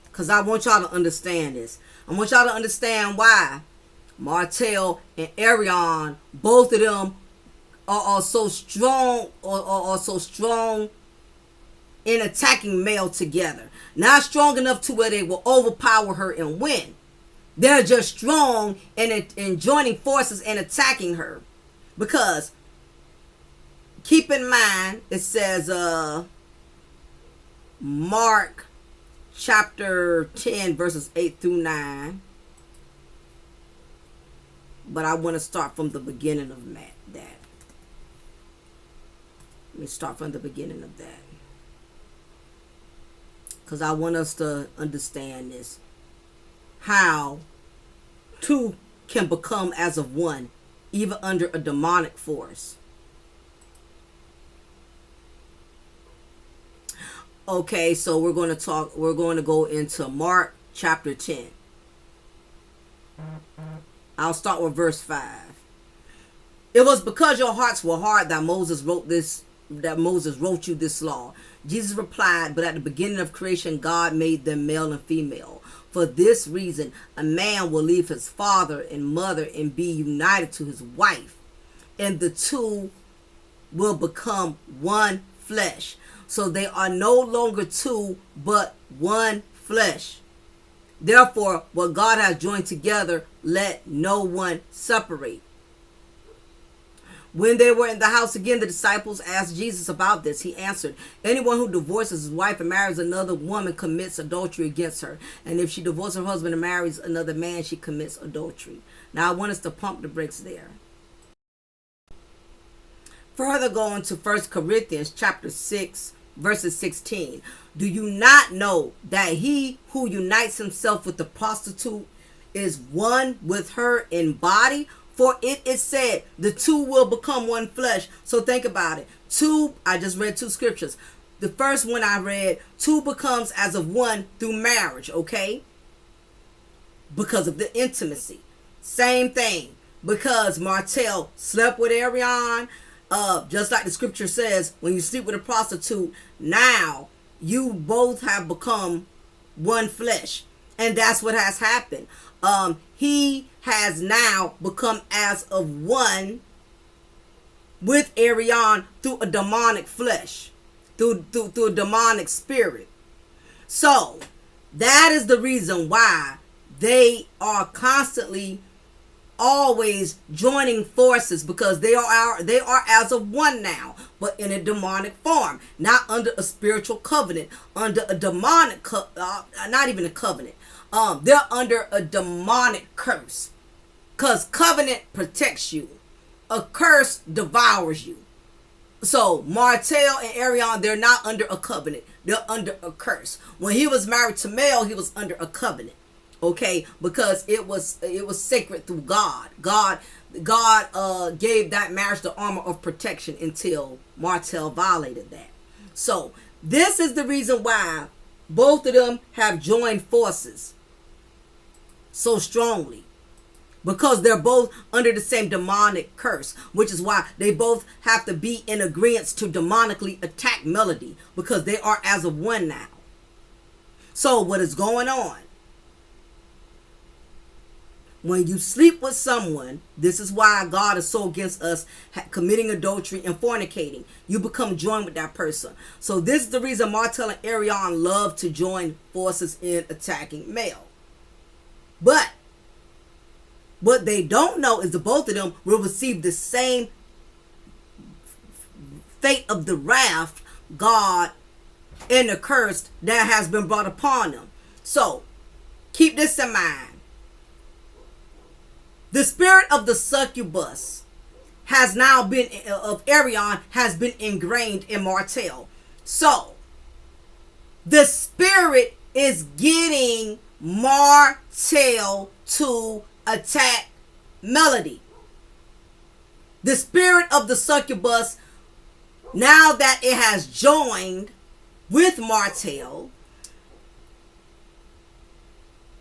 Because I want y'all to understand this. I want y'all to understand why Martell and Arion, both of them are so strong, or so strong in attacking Mel together. Not strong enough to where they will overpower her and win. They're just strong in joining forces and attacking her. Because keep in mind, it says Mark chapter 10 verses 8 through 9. But I want to start from the beginning of that. Let me start from the beginning of that, because I want us to understand this. How two can become as of one, even under a demonic force. Okay, so we're going to go into Mark chapter 10. I'll start with verse 5. It was because your hearts were hard that Moses wrote you this law. Jesus replied, but at the beginning of creation, God made them male and female. For this reason, a man will leave his father and mother and be united to his wife, and the two will become one flesh. So they are no longer two, but one flesh. Therefore, what God has joined together, let no one separate. When they were in the house again, the disciples asked Jesus about this. He answered, anyone who divorces his wife and marries another woman commits adultery against her. And if she divorces her husband and marries another man, she commits adultery. Now I want us to pump the brakes there. Further going to 1 Corinthians chapter 6, verses 16. Do you not know that he who unites himself with the prostitute is one with her in body? For it is said, the two will become one flesh. So think about it. I just read two scriptures. The first one I read, two becomes as of one through marriage, okay? Because of the intimacy. Same thing. Because Martell slept with Arion. Just like the scripture says, when you sleep with a prostitute, now you both have become one flesh. And that's what has happened. He has now become as of one with Arion through a demonic flesh, through a demonic spirit. So that is the reason why they are constantly always joining forces, because they are as of one now, but in a demonic form, not under a spiritual covenant, under a demonic not even a covenant. They're under a demonic curse, because covenant protects you, a curse devours you. So Martell and Arion, they're not under a covenant, they're under a curse. When he was married to Mel, he was under a covenant, okay, because it was sacred through God. God gave that marriage the armor of protection until Martell violated that. So this is the reason why both of them have joined forces so strongly, because they're both under the same demonic curse, which is why they both have to be in agreement to demonically attack Melody, because they are as of one now. So what is going on? When you sleep with someone, this is why God is so against us committing adultery and fornicating. You become joined with that person. So this is the reason Martell and Arion love to join forces in attacking Mel. But what they don't know is that both of them will receive the same fate of the wrath, God, and the curse that has been brought upon them. So keep this in mind. The spirit of the succubus has now been, of Arion, has been ingrained in Martell. So the spirit is getting Martell to attack Melody. The spirit of the succubus, now that it has joined with Martell,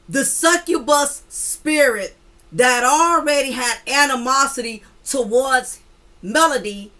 the succubus spirit that already had animosity towards Melody,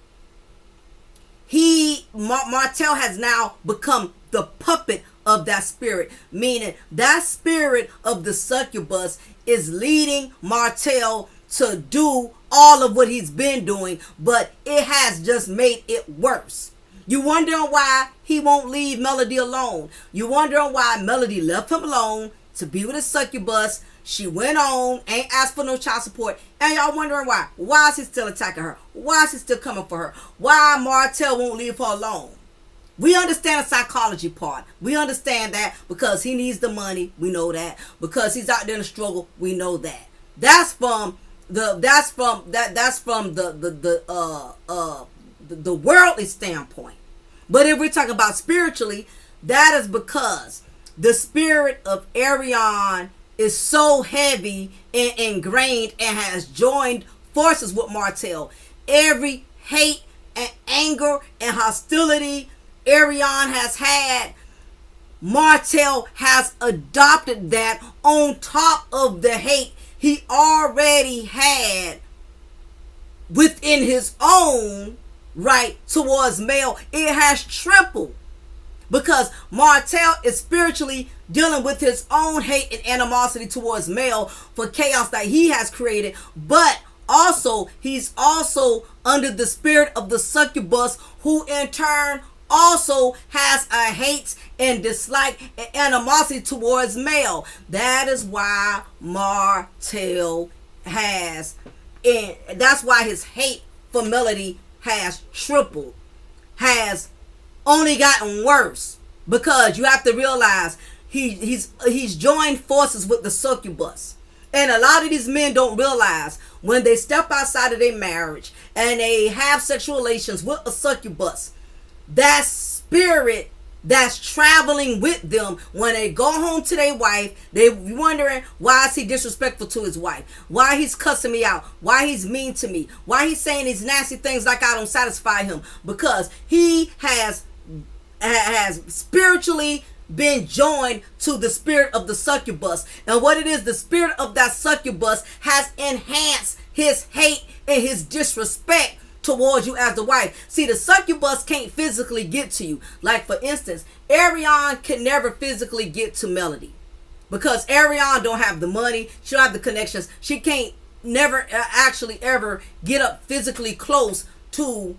Martell has now become the puppet of that spirit, meaning that spirit of the succubus is leading Martell to do all of what he's been doing, but it has just made it worse. You wondering why he won't leave Melody alone. You wondering why Melody left him alone to be with a succubus. She went on, ain't asked for no child support. And y'all wondering why. Why is he still attacking her? Why is he still coming for her? Why Martell won't leave her alone? We understand the psychology part. We understand that because he needs the money. We know that. Because he's out there in the struggle. We know that. That's from the worldly standpoint. But if we're talking about spiritually, that is because the spirit of Arion is so heavy and ingrained and has joined forces with Martell. Every hate and anger and hostility Arion has had, Martell has adopted that on top of the hate he already had within his own right towards male, it has tripled. Because Martell is spiritually dealing with his own hate and animosity towards male for chaos that he has created. But also, he's also under the spirit of the succubus, who in turn also has a hate and dislike and animosity towards male. That is why Martell has, and that's why his hate for Melody has tripled, has only gotten worse, because you have to realize he's joined forces with the succubus. And a lot of these men don't realize when they step outside of their marriage and they have sexual relations with a succubus, that spirit that's traveling with them, when they go home to their wife, they wondering, why is he disrespectful to his wife? Why he's cussing me out? Why he's mean to me? Why he's saying these nasty things like I don't satisfy him? Because he has spiritually been joined to the spirit of the succubus. And what it is, the spirit of that succubus has enhanced his hate and his disrespect towards you as the wife. See, the succubus can't physically get to you. Like, for instance, Ariane can never physically get to Melody, because Ariane don't have the money, she don't have the connections, she can't never actually ever get up physically close to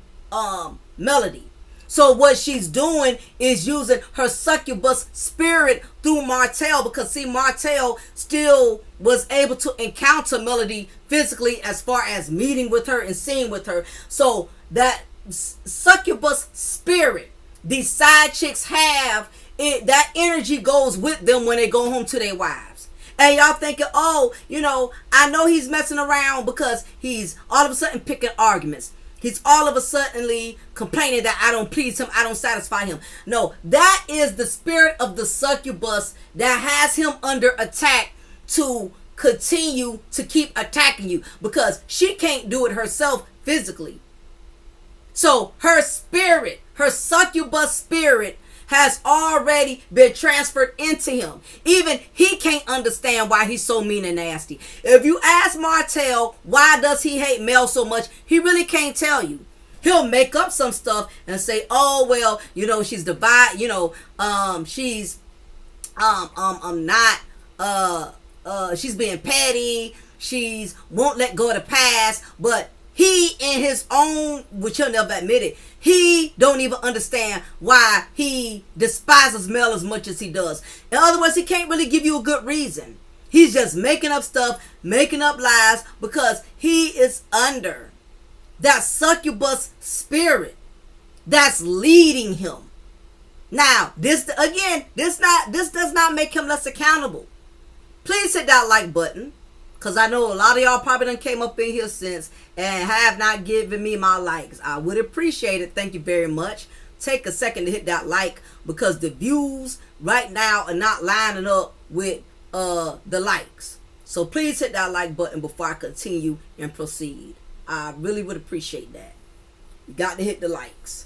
Melody. So what she's doing is using her succubus spirit through Martell, because see, Martell still was able to encounter Melody physically, as far as meeting with her and seeing with her. So that succubus spirit, these side chicks have it, that energy goes with them when they go home to their wives. And y'all thinking, oh, I know he's messing around because he's all of a sudden picking arguments. He's all of a suddenly complaining that I don't please him, I don't satisfy him. No, that is the spirit of the succubus that has him under attack to continue to keep attacking you, because she can't do it herself physically. So her spirit, her succubus spirit, has already been transferred into him. Even he can't understand why he's so mean and nasty. If you ask Martell why does he hate Mel so much, he really can't tell you. He'll make up some stuff and say, oh well, she's divided, she's she's being petty, she's won't let go of the past. But he, in his own, which he'll never admit it, he don't even understand why he despises Mel as much as he does. In other words, he can't really give you a good reason. He's just making up stuff, making up lies, because he is under that succubus spirit that's leading him. Now, this does not make him less accountable. Please hit that like button, because I know a lot of y'all probably done came up in here since and have not given me my likes. I would appreciate it. Thank you very much. Take a second to hit that like, because the views right now are not lining up with the likes. So please hit that like button before I continue and proceed. I really would appreciate that. You got to hit the likes.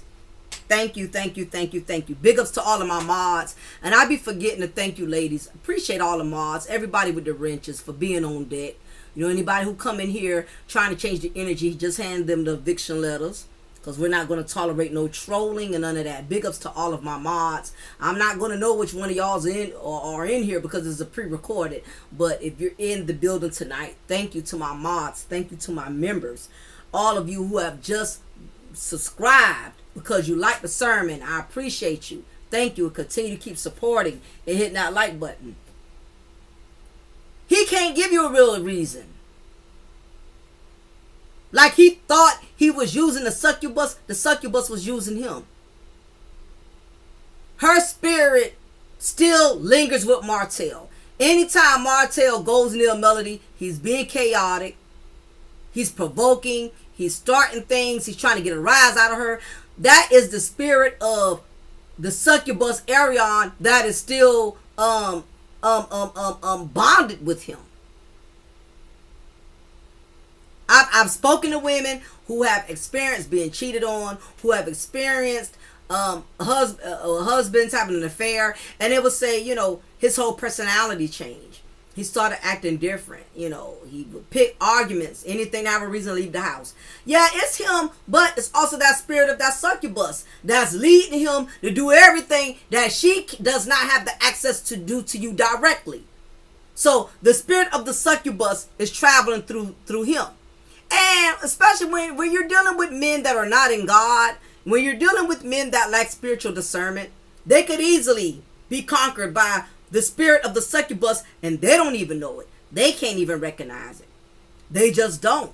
Thank you, thank you, thank you, thank you. Big ups to all of my mods. And I be forgetting to thank you, ladies. Appreciate all the mods. Everybody with the wrenches for being on deck. Anybody who come in here trying to change the energy, just hand them the eviction letters. Because we're not going to tolerate no trolling and none of that. Big ups to all of my mods. I'm not going to know which one of y'all's in or are in here because it's a pre-recorded. But if you're in the building tonight, thank you to my mods. Thank you to my members. All of you who have just subscribed because you like the sermon, I appreciate you. Thank you, and continue to keep supporting and hitting that like button. He can't give you a real reason. Like he thought he was using the succubus was using him. Her spirit still lingers with Martell. Anytime Martell goes near Melody, he's being chaotic. He's provoking. He's starting things. He's trying to get a rise out of her. That is the spirit of the succubus Arion that is still bonded with him. I've spoken to women who have experienced being cheated on, who have experienced husbands having an affair, and they will say, his whole personality changed. He started acting different. You know, he would pick arguments, anything to have a reason to leave the house. Yeah, it's him, but it's also that spirit of that succubus that's leading him to do everything that she does not have the access to do to you directly. So the spirit of the succubus is traveling through him. And especially when you're dealing with men that are not in God, when you're dealing with men that lack spiritual discernment, they could easily be conquered by the spirit of the succubus, and they don't even know it. They can't even recognize it. They just don't.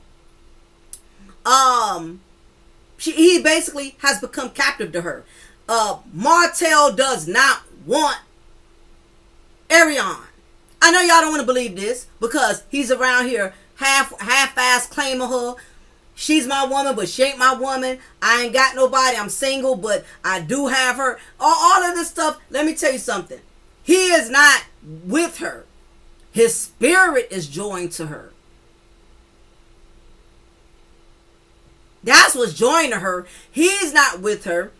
He basically has become captive to her. Martell does not want Arion. I know y'all don't want to believe this because he's around here half-ass claiming her. She's my woman, but she ain't my woman. I ain't got nobody. I'm single, but I do have her. All of this stuff, let me tell you something. He is not with her. His spirit is joined to her. That's what's joined to her. He's not with her,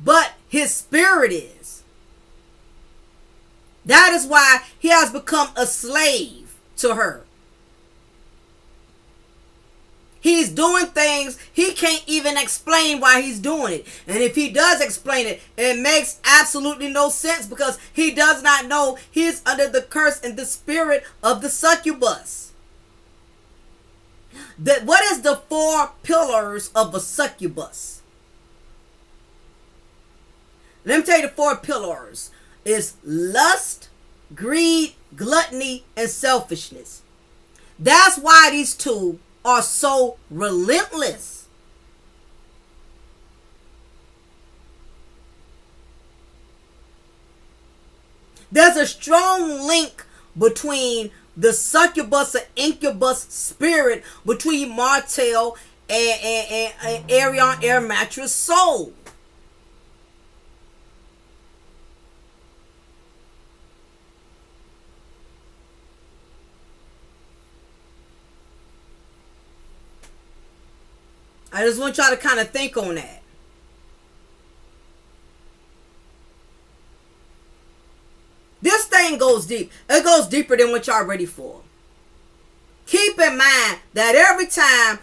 but his spirit is. That is why he has become a slave to her. He's doing things he can't even explain why he's doing it. And if he does explain it, it makes absolutely no sense because he does not know he's under the curse and the spirit of the succubus. What is the 4 pillars of a succubus? Let me tell you the 4 pillars. It's lust, greed, gluttony, and selfishness. That's why these two are so relentless. There's a strong link between the succubus and incubus spirit between Martell and Arion Air Mattress soul. I just want y'all to kind of think on that. This thing goes deep. It goes deeper than what y'all ready for. Keep in mind that every time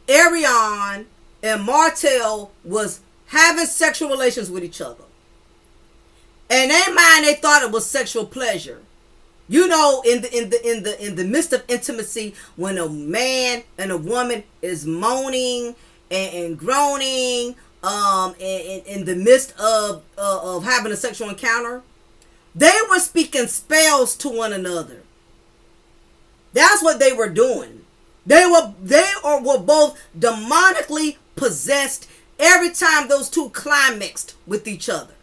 Arion and Martell was having sexual relations with each other, in their mind they thought it was sexual pleasure. You know, in the midst of intimacy, when a man and a woman is moaning and groaning, in the midst of having a sexual encounter, they were speaking spells to one another. That's what they were doing. They were both demonically possessed every time those two climaxed with each other.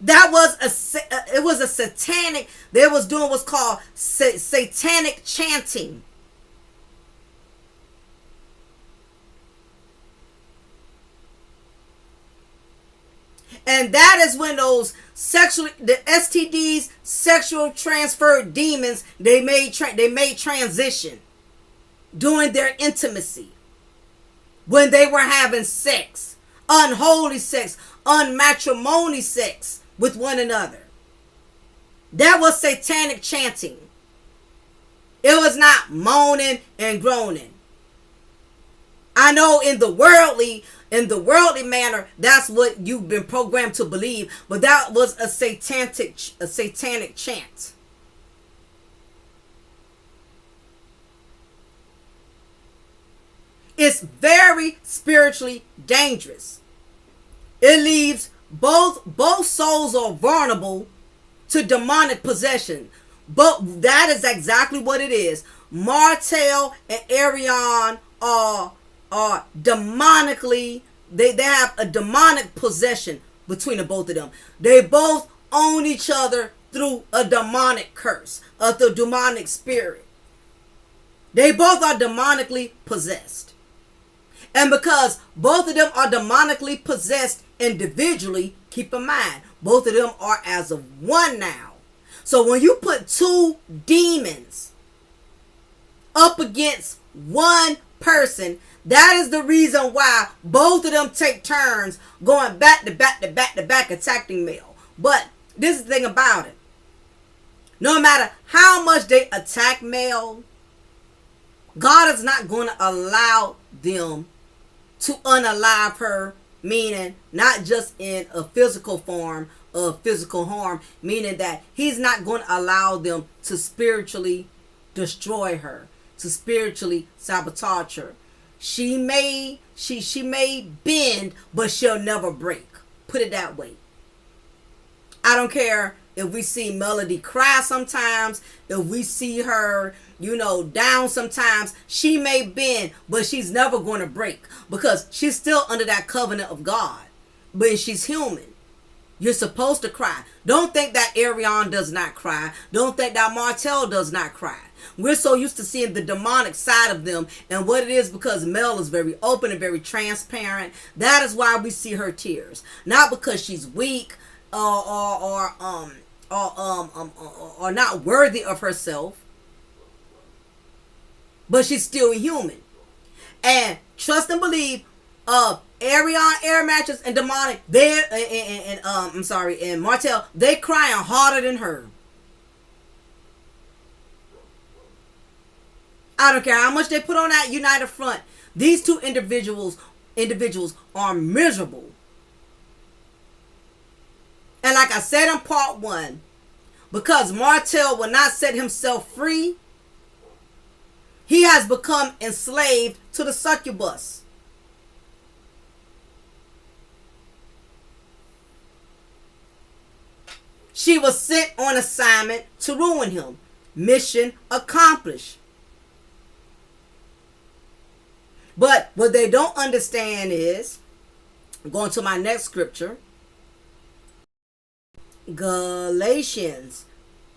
That was it was a satanic. They was doing what's called satanic chanting. And that is when the STDs, sexual transferred demons, they made transition during their intimacy. When they were having sex, unholy sex, unmatrimony sex with one another. That was satanic chanting. It was not moaning and groaning. I know in the worldly manner, that's what you've been programmed to believe, but that was a satanic chant. It's very spiritually dangerous. It leaves both souls are vulnerable to demonic possession. But that is exactly what it is. Martell and Arion are demonically, they have a demonic possession between the both of them. They both own each other through a demonic curse, the demonic spirit. They both are demonically possessed. And because both of them are demonically possessed individually, keep in mind, both of them are as of one now. So when you put two demons up against one person, that is the reason why both of them take turns going back to back attacking male. But This is the thing about it. No matter how much they attack Mel, God is not going to allow them to unalive her, meaning not just in a physical form of physical harm, meaning that he's not going to allow them to spiritually destroy her, to spiritually sabotage her. She may bend, but she'll never break. Put it that way. I don't care if we see Melody cry sometimes, if we see her, down sometimes. She may bend, but she's never going to break, because she's still under that covenant of God. But she's human. You're supposed to cry. Don't think that Arion does not cry. Don't think that Martell does not cry. We're so used to seeing the demonic side of them, and what it is, because Mel is very open and very transparent. That is why we see her tears, not because she's weak or not worthy of herself, but she's still human. And trust and believe, Arion, Air Mattress, and Demonic, and Martell, they crying harder than her. I don't care how much they put on that united front. These two individuals are miserable. And like I said in part 1, because Martell will not set himself free, he has become enslaved to the succubus. She was sent on assignment to ruin him. Mission accomplished. But what they don't understand is, going to my next scripture, Galatians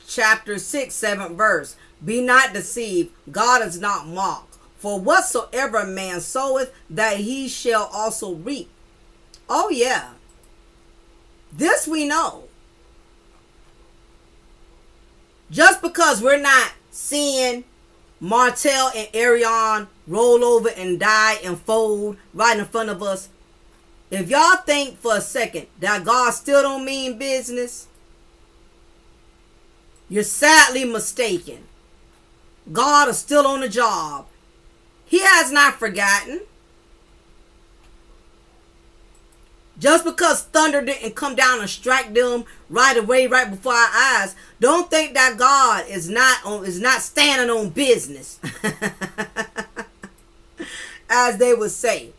chapter 6, 7th verse. Be not deceived, God is not mocked. For whatsoever a man soweth, that he shall also reap. Oh yeah. This we know. Just because we're not seeing Martell and Arion roll over and die and fold right in front of us, if y'all think for a second that God still don't mean business, you're sadly mistaken. God is still on the job. He has not forgotten. Just because thunder didn't come down and strike them right away, right before our eyes, don't think that God is not standing on business. As they would say.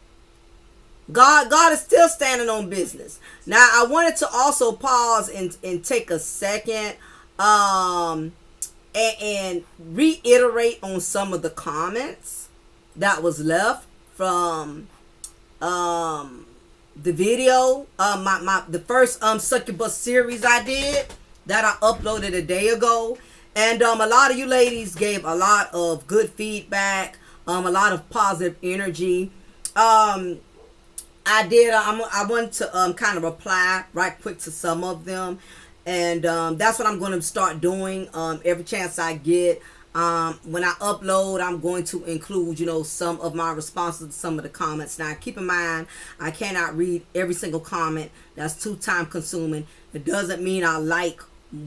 God is still standing on business. Now, I wanted to also pause and take a second and reiterate on some of the comments that was left from the video, the first Succubus series I did that I uploaded a day ago. And a lot of you ladies gave a lot of good feedback, a lot of positive energy. I want to kind of reply right quick to some of them, and that's what I'm going to start doing every chance I get. When I upload, I'm going to include, some of my responses to some of the comments. Now, keep in mind, I cannot read every single comment. That's too time consuming. It doesn't mean I like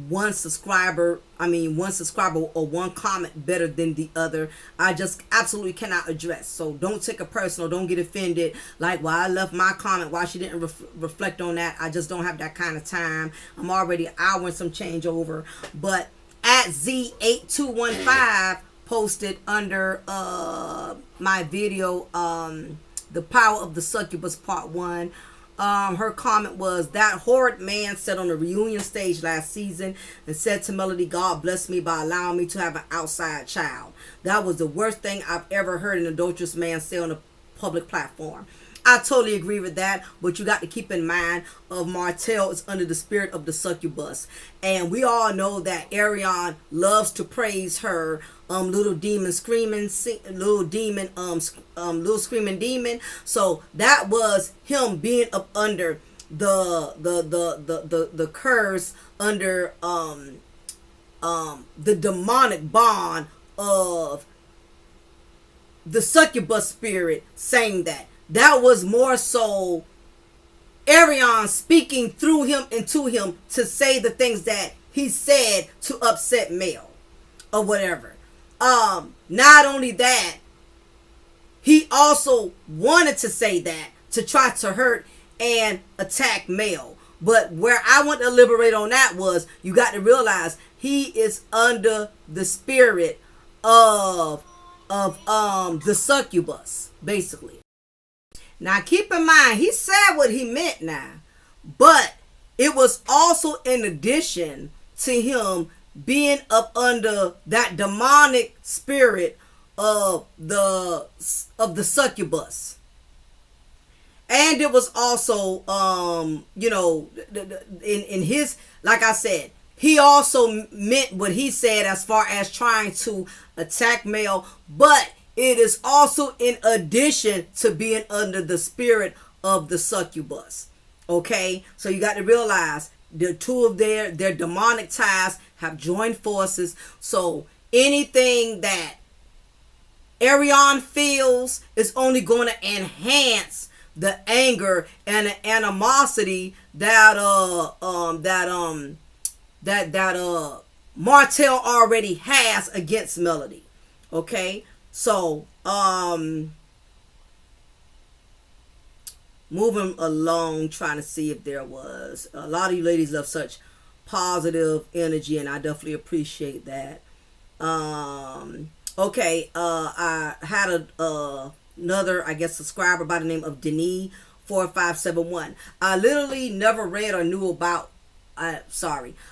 one subscriber or one comment better than the other. I just absolutely cannot address. So don't take it personal. Don't get offended. Like, why I left my comment, why she didn't reflect on that. I just don't have that kind of time. I'm already an hour and some change over. But at Z8215 posted under my video, The Power of the Succubus Part 1. Her comment was, that horrid man said on the reunion stage last season and said to Melody, God bless me by allowing me to have an outside child. That was the worst thing I've ever heard an adulterous man say on a public platform. I totally agree with that, but you got to keep in mind Martell is under the spirit of the succubus, and we all know that Arion loves to praise her little screaming demon. So that was him being up under the curse, under the demonic bond of the succubus spirit, saying that. That was more so Arion speaking through him and to him to say the things that he said to upset Male or whatever. Not only that, he also wanted to say that to try to hurt and attack Male. But where I want to liberate on that was, you got to realize he is under the spirit of the succubus, basically. Now keep in mind, he said what he meant now, but it was also in addition to him being up under that demonic spirit of the succubus. And it was also in his, like I said, he also meant what he said as far as trying to attack Male, but it is also in addition to being under the spirit of the succubus. Okay, so you got to realize the two of their demonic ties have joined forces. So anything that Arion feels is only going to enhance the anger and the animosity that Martell already has against Melody. Okay, so moving along, trying to see if there was a lot of you ladies of such positive energy, and I definitely appreciate that. Okay, I had another, I guess, subscriber by the name of 𝓜𝓸𝓬𝓱𝓪'𝓼. I literally never read or knew about. I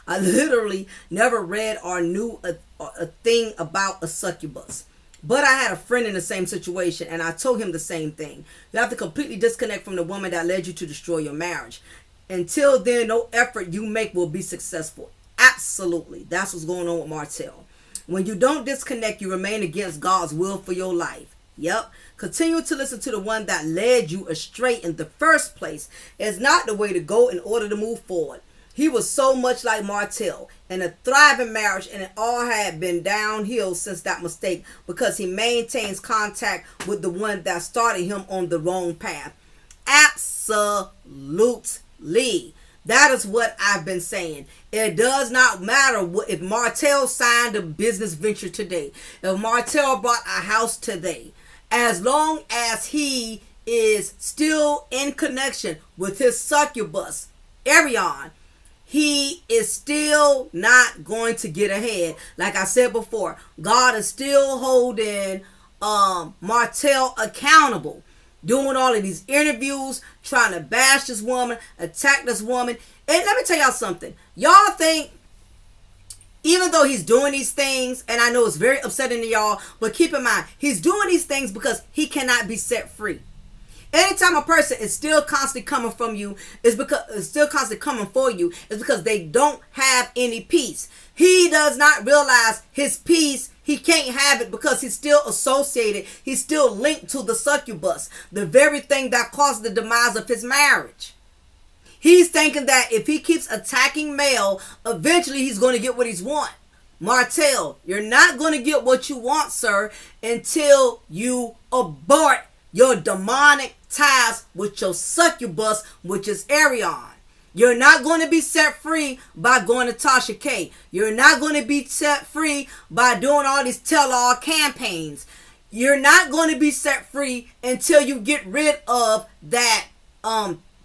literally never read or knew a thing about a succubus. But I had a friend in the same situation, and I told him the same thing. You have to completely disconnect from the woman that led you to destroy your marriage. Until then, no effort you make will be successful. Absolutely. That's what's going on with Martell. When you don't disconnect, you remain against God's will for your life. Yep. Continue to listen to the one that led you astray in the first place. It's not the way to go in order to move forward. He was so much like Martell in a thriving marriage, and it all had been downhill since that mistake because he maintains contact with the one that started him on the wrong path. Absolutely. That is what I've been saying. It does not matter if Martell signed a business venture today, if Martell bought a house today, as long as he is still in connection with his succubus, Arion, he is still not going to get ahead. Like I said before, God is still holding Martell accountable, doing all of these interviews, trying to bash this woman, attack this woman. And let me tell y'all something. Y'all think, even though he's doing these things, and I know it's very upsetting to y'all, but keep in mind, he's doing these things because he cannot be set free. Anytime a person is still constantly coming from you, is because it's still constantly coming for you, is because they don't have any peace. He does not realize his peace. He can't have it because he's still associated. He's still linked to the succubus, the very thing that caused the demise of his marriage. He's thinking that if he keeps attacking Male, eventually he's going to get what he's want. Martell, you're not going to get what you want, sir, until you abort your demonic ties with your succubus, which is Arion. You're not going to be set free by going to Tasha K. You're not going to be set free by doing all these tell-all campaigns. You're not going to be set free until you get rid of that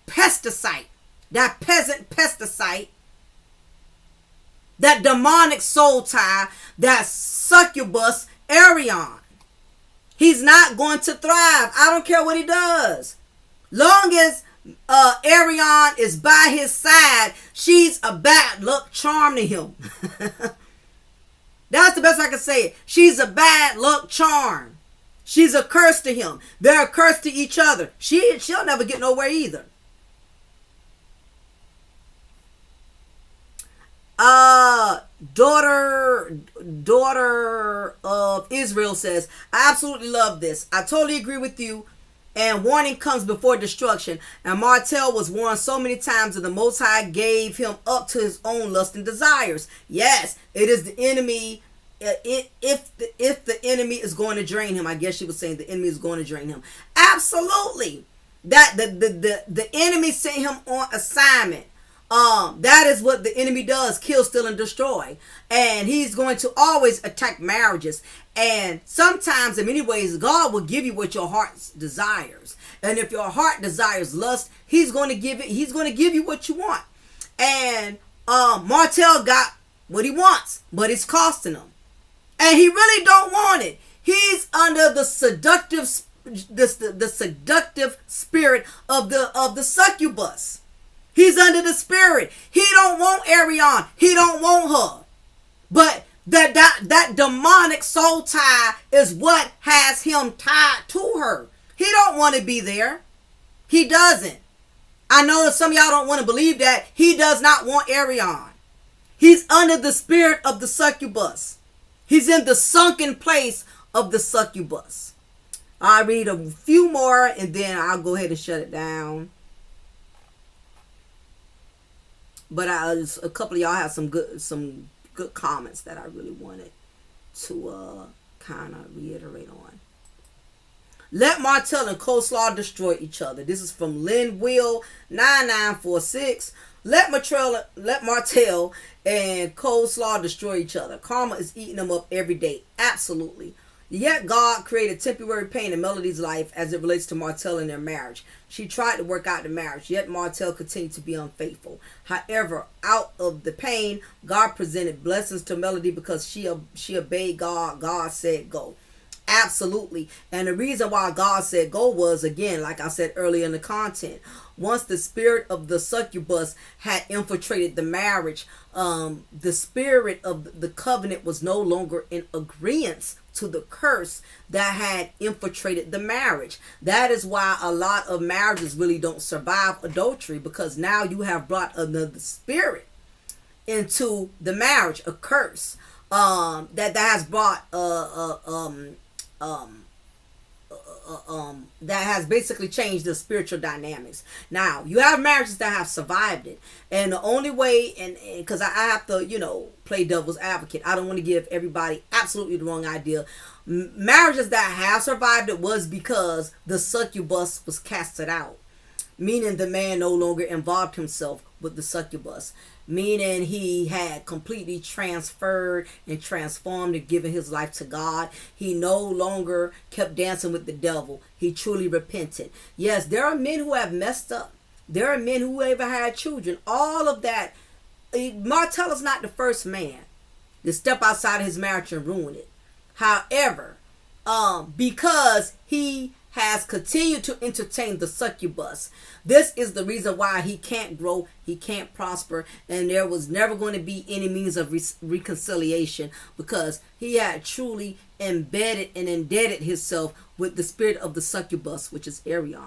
pesticide, that peasant pesticide, that demonic soul tie, that succubus Arion. He's not going to thrive. I don't care what he does. Long as Arion is by his side, she's a bad luck charm to him. That's the best I can say it. She's a bad luck charm. She's a curse to him. They're a curse to each other. She'll never get nowhere either. Daughter of Israel says, I absolutely love this. I totally agree with you. And warning comes before destruction. And Martell was warned so many times that the Most High gave him up to his own lust and desires. Yes, it is the enemy. If the enemy is going to drain him, I guess she was saying the enemy is going to drain him. Absolutely. That the enemy sent him on assignment. That is what the enemy does: kill, steal, and destroy. And he's going to always attack marriages. And sometimes, in many ways, God will give you what your heart desires. And if your heart desires lust, He's going to give it. He's going to give you what you want. And Martell got what he wants, but it's costing him, and he really don't want it. He's under the seductive spirit of the succubus. He's under the spirit. He don't want Arion. He don't want her. But that demonic soul tie is what has him tied to her. He don't want to be there. He doesn't. I know that some of y'all don't want to believe that. He does not want Arion. He's under the spirit of the succubus. He's in the sunken place of the succubus. I'll read a few more and then I'll go ahead and shut it down. But a couple of y'all have some good comments that I really wanted to kind of reiterate on. Let Martell and Coleslaw destroy each other. This is from Lynn Will 9946. Let Martell and Coleslaw destroy each other. Karma is eating them up every day. Absolutely. Yet God created temporary pain in Melody's life as it relates to Martell and their marriage. She tried to work out the marriage, yet Martell continued to be unfaithful. However, out of the pain, God presented blessings to Melody because she obeyed God. God said go. Absolutely. And the reason why God said go was, again, like I said earlier in the content, once the spirit of the succubus had infiltrated the marriage, the spirit of the covenant was no longer in agreement to the curse that had infiltrated the marriage. That is why a lot of marriages really don't survive adultery, because now you have brought another spirit into the marriage, a curse that has brought that has basically changed the spiritual dynamics. Now, you have marriages that have survived it. And the only way, and because I have to, play devil's advocate, I don't want to give everybody absolutely the wrong idea. Marriages that have survived it was because the succubus was casted out. Meaning the man no longer involved himself with the succubus. Meaning he had completely transferred and transformed and given his life to God. He no longer kept dancing with the devil. He truly repented. Yes, there are men who have messed up. There are men who ever had children. All of that. Martell is not the first man to step outside of his marriage and ruin it. However, because he has continued to entertain the succubus, this is the reason why he can't grow, he can't prosper, and there was never going to be any means of reconciliation, because he had truly embedded and indebted himself with the spirit of the succubus, which is Arion.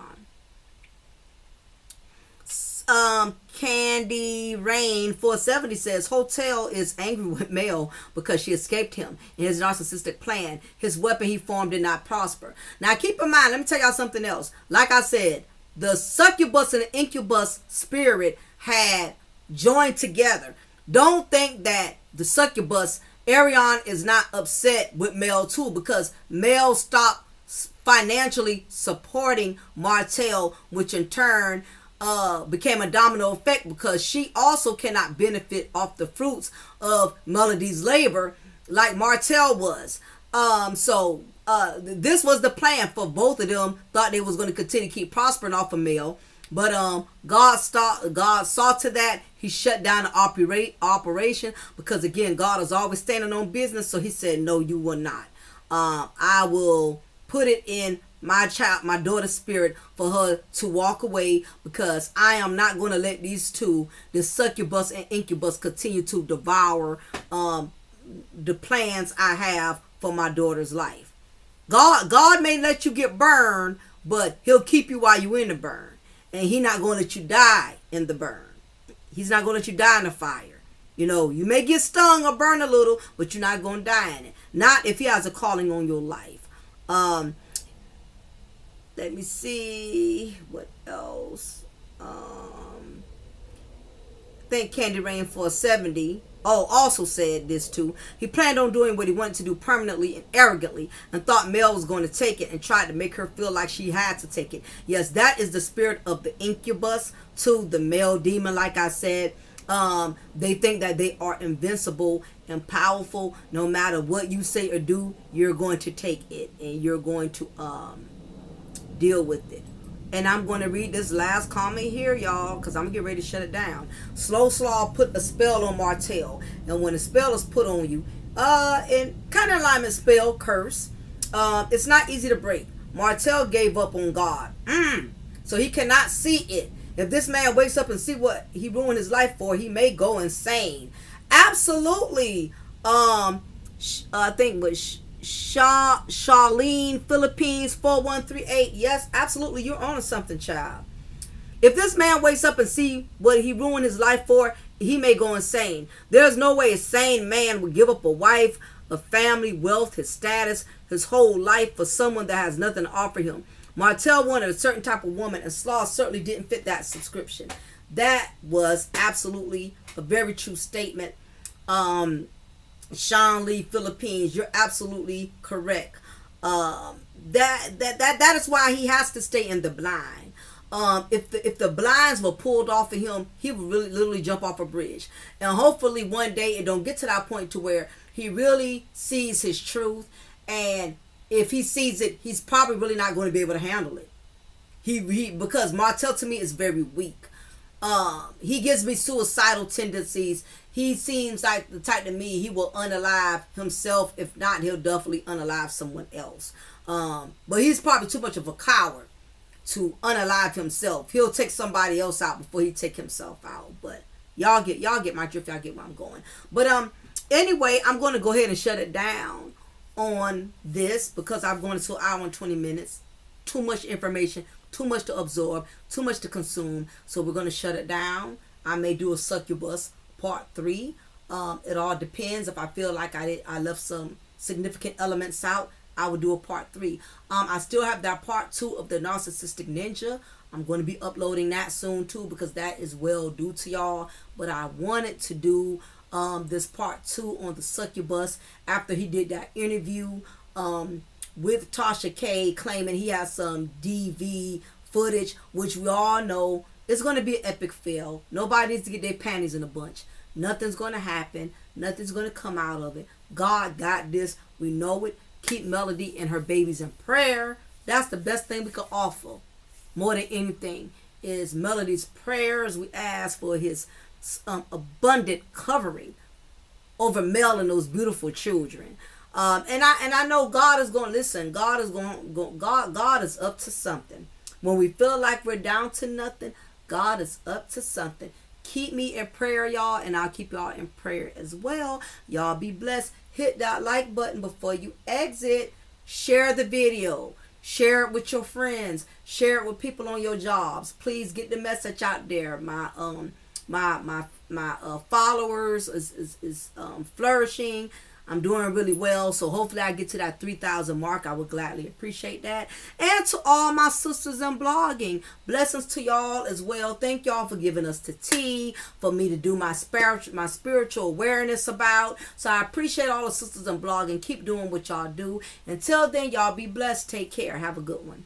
Candy Rain 470 says Hotel is angry with Mel because she escaped him in his narcissistic plan. His weapon he formed did not prosper. Now keep in mind, let me tell y'all something else. Like I said, the succubus and the incubus spirit had joined together. Don't think that the succubus, Arion, is not upset with Mel too, because Mel stopped financially supporting Martell, which in turn became a domino effect, because she also cannot benefit off the fruits of Melody's labor like Martell was. This was the plan for both of them. Thought they was going to continue to keep prospering off of Mel, but God saw to that. He shut down the operation, because again, God is always standing on business. So he said, no, you will not. I will put it in my daughter's spirit for her to walk away, because I am not going to let these two, the succubus and incubus, continue to devour the plans I have for my daughter's life. God may let you get burned, but he'll keep you while you're in the burn, and he's not going to let you die in the burn. He's not going to let you die in the fire. You may get stung or burned a little, but you're not going to die in it. Not if he has a calling on your life. Let me see what else. I think Candy Rain 470 also said this too. He planned on doing what he wanted to do permanently and arrogantly, and thought Mel was going to take it and tried to make her feel like she had to take it. Yes, that is the spirit of the incubus to the male demon. Like I said, they think that they are invincible and powerful. No matter what you say or do, you're going to take it and you're going to deal with it. And I'm going to read this last comment here, y'all, because I'm going to get ready to shut it down. Slow Slaw put a spell on Martell. And when a spell is put on you, in kind of alignment spell, curse, it's not easy to break. Martell gave up on God. So he cannot see it. If this man wakes up and see what he ruined his life for, he may go insane. Absolutely. I think was Charlene, Philippines 4138. Yes, absolutely, you're on something, child. If this man wakes up and see what he ruined his life for, he may go insane. There's no way a sane man would give up a wife, a family, wealth, his status, his whole life for someone that has nothing to offer him. Martell wanted a certain type of woman, and Slaw certainly didn't fit that subscription. That was absolutely a very true statement. Sean Lee, Philippines, you're absolutely correct. That is why he has to stay in the blind. If the blinds were pulled off of him, he would really literally jump off a bridge. And hopefully one day it don't get to that point to where he really sees his truth. And if he sees it, he's probably really not going to be able to handle it. Because Martell to me is very weak. He gives me suicidal tendencies. He seems like the type to me, he will unalive himself. If not, he'll definitely unalive someone else. But he's probably too much of a coward to unalive himself. He'll take somebody else out before he take himself out. But y'all get my drift. Y'all get where I'm going. But anyway, I'm going to go ahead and shut it down on this because I'm going to an hour and 20 minutes. Too much information, too much to absorb, too much to consume. So we're going to shut it down. I may do a succubus part 3. It all depends. If I feel like I left some significant elements out, I will do a part 3. I still have that part 2 of the narcissistic ninja. I'm going to be uploading that soon too because that is well due to y'all. But I wanted to do this part 2 on the succubus after he did that interview with Tasha K, claiming he has some DV footage, which we all know it's going to be an epic fail. Nobody needs to get their panties in a bunch. Nothing's going to happen. Nothing's going to come out of it. God got this. We know it. Keep Melody and her babies in prayer. That's the best thing we can offer. More than anything is Melody's prayers. We ask for his abundant covering over Mel and those beautiful children. And I know God is going to listen. God is up to something. When we feel like we're down to nothing, God is up to something. Keep me in prayer, y'all, and I'll keep y'all in prayer as well. Y'all be blessed. Hit that like button before you exit. Share the video. Share it with your friends. Share it with people on your jobs. Please get the message out there. My followers is flourishing. I'm doing really well, so hopefully I get to that 3,000 mark. I would gladly appreciate that. And to all my sisters in blogging, blessings to y'all as well. Thank y'all for giving us the tea, for me to do my spiritual awareness about. So I appreciate all the sisters in blogging. Keep doing what y'all do. Until then, y'all be blessed. Take care. Have a good one.